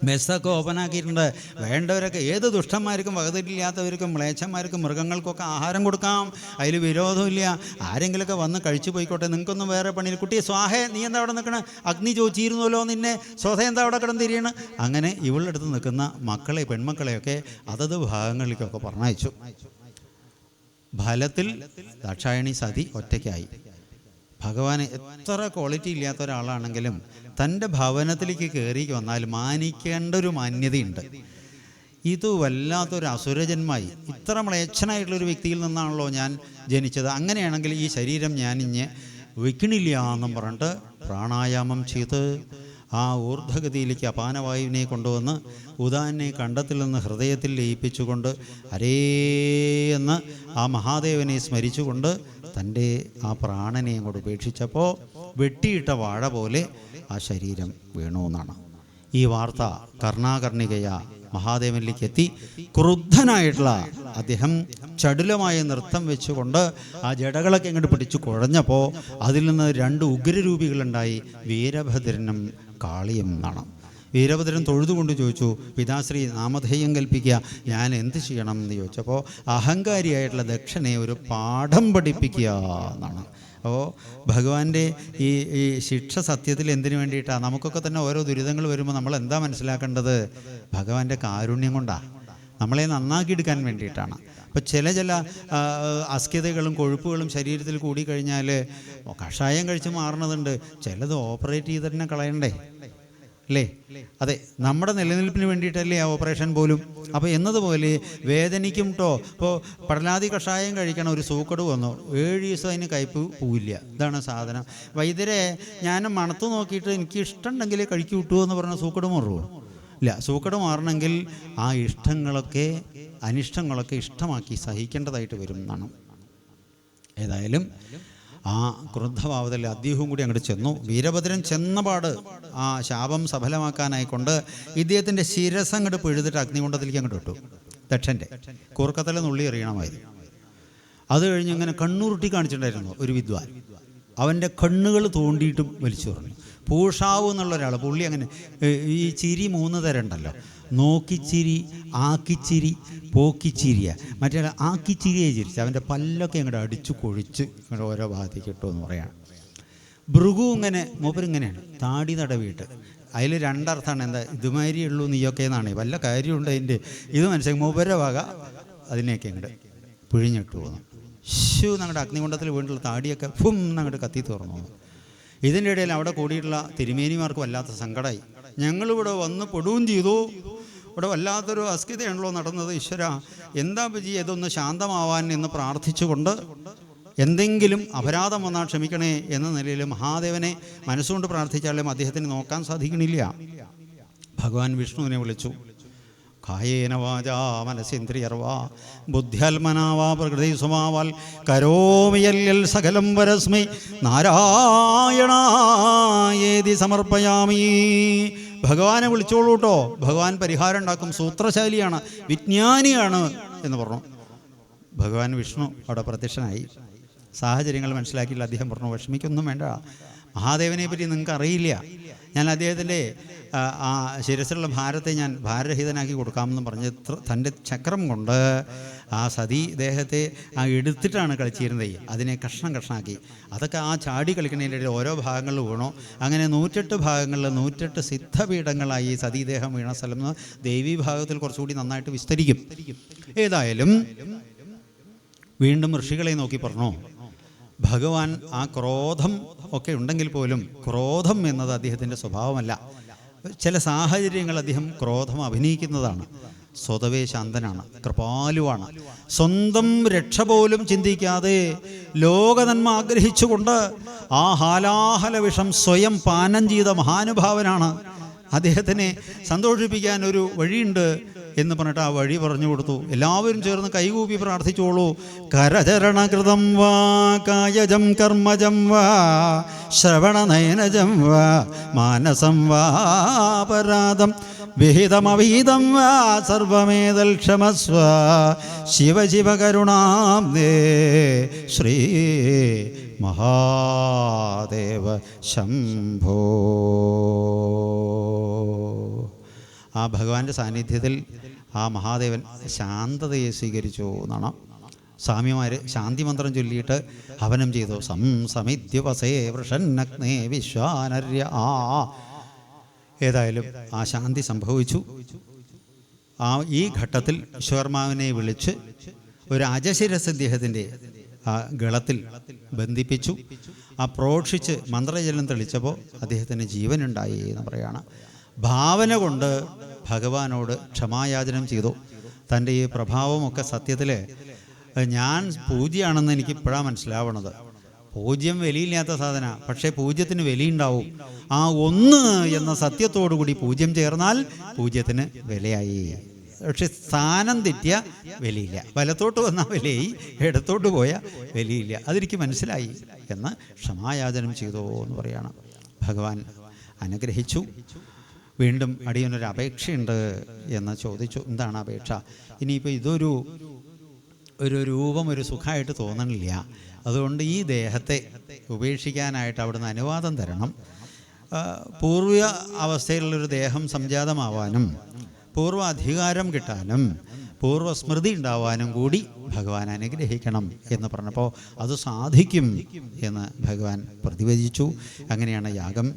മെസ്സൊക്കെ ഓപ്പണാക്കിയിട്ടുണ്ട്. വേണ്ടവരൊക്കെ, ഏത് ദുഷ്ടന്മാർക്കും വകതിരില്ലാത്തവർക്കും മ്ലേച്ഛന്മാർക്കും മൃഗങ്ങൾക്കൊക്കെ ആഹാരം കൊടുക്കാം, അതിൽ വിരോധമില്ല. ആരെങ്കിലുമൊക്കെ വന്ന് കഴിച്ചു പോയിക്കോട്ടെ, നിങ്ങൾക്കൊന്നും വേറെ പണിയിൽ. കുട്ടിയെ സ്വാഹേ, നീ എന്താ അവിടെ നിൽക്കണേ? അഗ്നി ചോദിച്ചിരുന്നല്ലോ നിന്നെ, സ്വതേ എന്താ അവിടെ കിടന്നിരിയണം? അങ്ങനെ ഇവളുടെ അടുത്ത് നിൽക്കുന്ന മക്കളെ, പെൺമക്കളെയൊക്കെ അതത് ഭാഗങ്ങളിലേക്കൊക്കെ പറഞ്ഞയച്ചു. ഫലത്തിൽ ദാക്ഷായണി സതി ഒറ്റയ്ക്കായി. ഭഗവാന് എത്ര ക്വാളിറ്റി ഇല്ലാത്ത ഒരാളാണെങ്കിലും തൻ്റെ ഭവനത്തിലേക്ക് കയറി വന്നാൽ മാനിക്കേണ്ട ഒരു മാന്യതയുണ്ട്. ഇത് വല്ലാത്തൊരു അസുരജന്മായി, ഇത്ര മ്ലേച്ഛനായിട്ടുള്ളൊരു വ്യക്തിയിൽ നിന്നാണല്ലോ ഞാൻ ജനിച്ചത്, അങ്ങനെയാണെങ്കിൽ ഈ ശരീരം ഞാൻ ഇഞ്ഞ് വയ്ക്കണില്ല എന്നും പറഞ്ഞിട്ട് പ്രാണായാമം ചെയ്ത് ആ ഊർധ്വഗതിയിലേക്ക് അപാനവായുവിനെ കൊണ്ടുവന്ന് ഉദാനെ കണ്ടത്തിൽ നിന്ന് ഹൃദയത്തിൽ ലയിപ്പിച്ചുകൊണ്ട് ഹരേ എന്ന് ആ മഹാദേവനെ സ്മരിച്ചുകൊണ്ട് തൻ്റെ ആ പ്രാണനെ അങ്ങോട്ട് ഉപേക്ഷിച്ചപ്പോൾ വെട്ടിയിട്ട വാഴ പോലെ ആ ശരീരം വീണു എന്നാണ്. ഈ വാർത്ത കർണാകർണികയ മഹാദേവനിലേക്ക് എത്തി. ക്രുദ്ധനായിട്ടുള്ള അദ്ദേഹം ചടുലമായ നൃത്തം വെച്ചുകൊണ്ട് ആ ജടകളൊക്കെ ഇങ്ങോട്ട് പിടിച്ചു കുഴഞ്ഞപ്പോൾ അതിൽ നിന്ന് 2 ഉഗ്രരൂപികളുണ്ടായി, വീരഭദ്രനും കാളിയും എന്നാണ്. വീരഭദ്രൻ തൊഴുതുകൊണ്ട് ചോദിച്ചു, പിതാശ്രീ നാമധേയം കൽപ്പിക്കുക, ഞാൻ എന്ത് ചെയ്യണം എന്ന് ചോദിച്ചപ്പോൾ അഹങ്കാരിയായിട്ടുള്ള ദക്ഷനെ ഒരു പാഠം പഠിപ്പിക്കുക എന്നാണ്. അപ്പോൾ ഭഗവാന്റെ ഈ ശിക്ഷ സത്യത്തിൽ എന്തിനു വേണ്ടിയിട്ടാണ്? നമുക്കൊക്കെ തന്നെ ഓരോ ദുരിതങ്ങൾ വരുമ്പോൾ നമ്മൾ എന്താ മനസ്സിലാക്കേണ്ടത്? ഭഗവാന്റെ കാരുണ്യം കൊണ്ടാണ്, നമ്മളെ നന്നാക്കിയെടുക്കാൻ വേണ്ടിയിട്ടാണ്. അപ്പോൾ ചില അസ്ക്യതകളും കൊഴുപ്പുകളും ശരീരത്തിൽ കൂടിക്കഴിഞ്ഞാൽ കഷായം കഴിച്ച് മാറുന്നതുണ്ട്, ചിലത് ഓപ്പറേറ്റ് ചെയ്ത് തന്നെ കളയണ്ടേ അല്ലേ? അതെ, നമ്മുടെ നിലനിൽപ്പിന് വേണ്ടിയിട്ടല്ലേ ആ ഓപ്പറേഷൻ പോലും. അപ്പോൾ എന്നതുപോലെ വേദനിക്കും കേട്ടോ. ഇപ്പോൾ പടലാതി കഷായം കഴിക്കണം, ഒരു സൂക്കട് വന്നു, 7 ദിവസം അതിന് കയ്പ് പോവില്ല. ഇതാണ് സാധനം. വൈദ്യരെ ഞാൻ മണത്ത് നോക്കിയിട്ട് എനിക്ക് ഇഷ്ടമുണ്ടെങ്കിലേ കഴിക്കു കിട്ടുമോ എന്ന് പറഞ്ഞാൽ സൂക്കട് മാറുമോ? ഇല്ല. സൂക്കട് മാറണമെങ്കിൽ ആ ഇഷ്ടങ്ങളൊക്കെ അനിഷ്ടങ്ങളൊക്കെ ഇഷ്ടമാക്കി സഹിക്കേണ്ടതായിട്ട് വരും എന്നാണ്. ഏതായാലും ആ ക്രുദ്ധഭാവത്തിൽ അദ്ദേഹവും കൂടി അങ്ങോട്ട് ചെന്നു. വീരഭദ്രൻ ചെന്നപാട് ആ ശാപം സഫലമാക്കാനായിക്കൊണ്ട് ഇദ്ദേഹത്തിൻ്റെ ശിരസ് അങ്ങോട്ട് പിഴുതിട്ട് അഗ്നികുണ്ഡത്തിലേക്ക് അങ്ങോട്ട് ഇട്ടു. ദക്ഷൻ്റെ കൂർക്കത്തല നുള്ളി എറിയണമായിരുന്നു. അത് കഴിഞ്ഞ് ഇങ്ങനെ കണ്ണുരുട്ടി കാണിച്ചിട്ടുണ്ടായിരുന്നു ഒരു വിദ്വാൻ. അവൻ്റെ കണ്ണുകൾ തോണ്ടിയിട്ടും വലിച്ചു പറഞ്ഞു. പൂഷാവ് എന്നുള്ള ഒരാൾ, പുള്ളി അങ്ങനെ ഈ ചിരി 3 തരം ഉണ്ടല്ലോ, നോക്കിച്ചിരി, ആക്കിച്ചിരി, പോക്കിച്ചിരിയ. മറ്റേ ആക്കിച്ചിരിയെ ചിരിച്ച് അവൻ്റെ പല്ലൊക്കെ അങ്ങോട്ട് അടിച്ചു കൊഴിച്ച് ഇങ്ങോട്ട് ഓരോ ഭാഗത്തേക്ക് കിട്ടുമെന്ന് പറയാണ്. ഭൃഗു ഇങ്ങനെ മൂപ്പരിങ്ങനെയാണ് താടി തടവിയിട്ട്. അതിൽ 2 അർത്ഥമാണ്. എന്താ ഇതുമാതിരി ഉള്ളൂ നീയൊക്കെ എന്നാണ്, വല്ല കാര്യമുണ്ട് അതിൻ്റെ ഇത് മനസ്സിലാക്കി മൂപ്പര വക അതിനെയൊക്കെ അങ്ങോട്ട് പിഴിഞ്ഞിട്ട് പോകുന്നു. ഞങ്ങളുടെ അഗ്നികുണ്ഡത്തിൽ വീണ്ടുള്ള താടിയൊക്കെ ഫും അങ്ങോട്ട് കത്തി തുറന്നു. ഇതിൻ്റെ ഇടയിൽ അവിടെ കൂടിയിട്ടുള്ള തിരുമേനിമാർക്ക് വല്ലാത്ത സങ്കടമായി. ഞങ്ങളിവിടെ വന്ന് പെടുകയും ചെയ്തു, ഇവിടെ വല്ലാത്തൊരു അസ്കിതയാണല്ലോ നടന്നത്. ഈശ്വര, എന്താ പറ്റി, ഇതൊന്ന് ശാന്തമാവാൻ എന്ന് പ്രാർത്ഥിച്ചുകൊണ്ട് എന്തെങ്കിലും അപരാധം വന്നാൽ ക്ഷമിക്കണേ എന്ന നിലയിൽ മഹാദേവനെ മനസ്സുകൊണ്ട് പ്രാർത്ഥിച്ചാലും അദ്ദേഹത്തിന് നോക്കാൻ സാധിക്കണില്ല. ഭഗവാൻ വിഷ്ണുവിനെ വിളിച്ചു. കായേന വാചാ മനസേന്ദ്രിയർവാ ബുദ്ധ്യാത്മനാവാ പ്രകൃതി സ്വഭാവാൽ കരോമിയല്യൽ സകലം വരസ്മൈ നാരായണായേതി സമർപ്പയാമി. ഭഗവാനെ വിളിച്ചോളൂ കേട്ടോ, ഭഗവാൻ പരിഹാരം ഉണ്ടാക്കും, സൂത്രശാലിയാണ്, വിജ്ഞാനിയാണ് എന്ന് പറഞ്ഞു. ഭഗവാൻ വിഷ്ണു അവിടെ പ്രത്യക്ഷനായി. സാഹചര്യങ്ങൾ മനസ്സിലാക്കിയില്ല. അദ്ദേഹം പറഞ്ഞു, വിഷമിക്കൊന്നും വേണ്ട, മഹാദേവനെ പറ്റി നിങ്ങൾക്ക് അറിയില്ല, ഞാൻ അദ്ദേഹത്തിൻ്റെ ആ ശിരസിലുള്ള ഭാരത്തെ ഞാൻ ഭാരരഹിതനാക്കി കൊടുക്കാമെന്ന് പറഞ്ഞ് തൻ്റെ ചക്രം കൊണ്ട് ആ സതീ ദേഹത്തെ എടുത്തിട്ടാണ് കളിച്ചിരുന്നത്. അതിനെ കഷ്ണം കഷ്ണാക്കി. അതൊക്കെ ആ ചാടി കളിക്കുന്നതിൻ്റെ ഓരോ ഭാഗങ്ങളിൽ വീണു. അങ്ങനെ 108 ഭാഗങ്ങളിൽ 108 സിദ്ധപീഠങ്ങളായി സതീദേഹം വീണ സ്ഥലം ദേവീ ഭാഗത്തിൽ കുറച്ചുകൂടി നന്നായിട്ട് വിസ്തരിക്കും. ഏതായാലും വീണ്ടും ഋഷികളെ നോക്കി പറഞ്ഞു, ഭഗവാൻ ആ ക്രോധം ഒക്കെ ഉണ്ടെങ്കിൽ പോലും ക്രോധം എന്നത് അദ്ദേഹത്തിൻ്റെ സ്വഭാവമല്ല. ചില സാഹചര്യങ്ങൾ അദ്ദേഹം ക്രോധം അഭിനയിക്കുന്നതാണ്. സ്വതവേ ശാന്തനാണ്, കൃപാലുവാണ്. സ്വന്തം രക്ഷ പോലും ചിന്തിക്കാതെ ലോകനന്മ ആഗ്രഹിച്ചുകൊണ്ട് ആ ഹാലാഹല വിഷം സ്വയം പാനം ചെയ്ത മഹാനുഭാവനാണ്. അദ്ദേഹത്തിനെ സന്തോഷിപ്പിക്കാൻ ഒരു വഴിയുണ്ട് എന്ന് പറഞ്ഞിട്ട് ആ വഴി പറഞ്ഞു കൊടുത്തു. എല്ലാവരും ചേർന്ന് കൈകൂപ്പി പ്രാർത്ഥിച്ചോളൂ. കരചരണകൃതം വാ കായജം കർമ്മജം വാ ശ്രവണനയനജം വാ മാനസം വാപരാധം വിഹിതമവിഹിതം വാ സർവമേതൽ ക്ഷമസ്വ ശിവ ശിവ കരുണാംബേ ശ്രീ മഹാദേവ ശംഭോ. ആ ഭഗവാന്റെ സാന്നിധ്യത്തിൽ ആ മഹാദേവൻ ശാന്തതയെ സ്വീകരിച്ചു എന്നാണ്. സ്വാമിമാർ ശാന്തി മന്ത്രം ചൊല്ലിയിട്ട് ഹവനം ചെയ്തു. സമിദ്യുപസേ വൃഷന്നഗ്നേ വിശ്വാനര്യ. ഏതായാലും ആ ശാന്തി സംഭവിച്ചു. ഈ ഘട്ടത്തിൽ വിശ്വകർമാവിനെ വിളിച്ച് ഒരു അജശിരസ് ഇദ്ദേഹത്തിൻ്റെ ആ ഗളത്തിൽ ബന്ധിപ്പിച്ചു. ആ പ്രോക്ഷിച്ച് മന്ത്രജലം തെളിച്ചപ്പോൾ അദ്ദേഹത്തിന് ജീവനുണ്ടായി എന്ന് പറയാണ്. ഭാവന കൊണ്ട് ഭഗവാനോട് ക്ഷമായാചനം ചെയ്തു. തൻ്റെ ഈ പ്രഭാവമൊക്കെ സത്യത്തിൽ ഞാൻ പൂജ്യമാണെന്ന് എനിക്ക് ഇപ്പോഴാണ് മനസ്സിലാവണത്. പൂജ്യം വിലയില്ലാത്ത സാധന, പക്ഷേ പൂജ്യത്തിന് വിലയുണ്ടാവും. ആ ഒന്ന് എന്ന സത്യത്തോടു കൂടി പൂജ്യം ചേർന്നാൽ പൂജ്യത്തിന് വിലയായി. പക്ഷെ സ്ഥാനം തെറ്റിയ വിലയില്ല. വലത്തോട്ട് വന്നാൽ വിലയായി, ഇടത്തോട്ട് പോയാൽ വിലയില്ല. അതെനിക്ക് മനസ്സിലായി എന്ന് ക്ഷമായാചനം ചെയ്തോ എന്ന് പറയാണ്. ഭഗവാൻ അനുഗ്രഹിച്ചു. വീണ്ടും അടിയനൊരു അപേക്ഷയുണ്ട് എന്ന് ചോദിച്ചു. എന്താണ് അപേക്ഷ? ഇനിയിപ്പോൾ ഇതൊരു രൂപം ഒരു സുഖമായിട്ട് തോന്നണില്ല. അതുകൊണ്ട് ഈ ദേഹത്തെ ഉപേക്ഷിക്കാനായിട്ട് അവിടുന്ന് അനുവാദം തരണം. പൂർവ്വ അവസ്ഥയിലുള്ളൊരു ദേഹം സംജാതമാവാനും പൂർവ്വ അധികാരം കിട്ടാനും പൂർവ്വസ്മൃതി ഉണ്ടാവാനും കൂടി ഭഗവാൻ അനുഗ്രഹിക്കണം എന്ന് പറഞ്ഞപ്പോൾ അത് സാധിക്കും എന്ന് ഭഗവാൻ പ്രതിവചിച്ചു. അങ്ങനെയാണ് യാഗം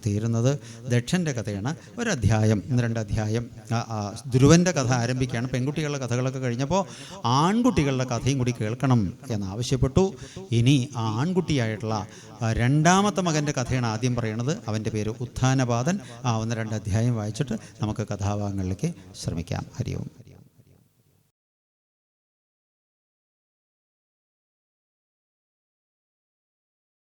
തീരുന്നത്. ദക്ഷൻ്റെ കഥയാണ്. ഒരധ്യായം, 2 അധ്യായം ധ്രുവൻ്റെ കഥ ആരംഭിക്കുകയാണ്. പെൺകുട്ടികളുടെ കഥകളൊക്കെ കഴിഞ്ഞപ്പോൾ ആൺകുട്ടികളുടെ കഥയും കൂടി കേൾക്കണം എന്നാവശ്യപ്പെട്ടു. ഇനി ആ ആൺകുട്ടിയായിട്ടുള്ള 2ാമത്തെ മകൻ്റെ കഥയാണ് ആദ്യം പറയണത്. അവൻ്റെ പേര് ഉത്ഥാനപാദൻ. 1-2 അധ്യായം വായിച്ചിട്ട് നമുക്ക് കഥാഭാഗങ്ങളിലേക്ക് ശ്രമിക്കാം. ഹരി ഓം.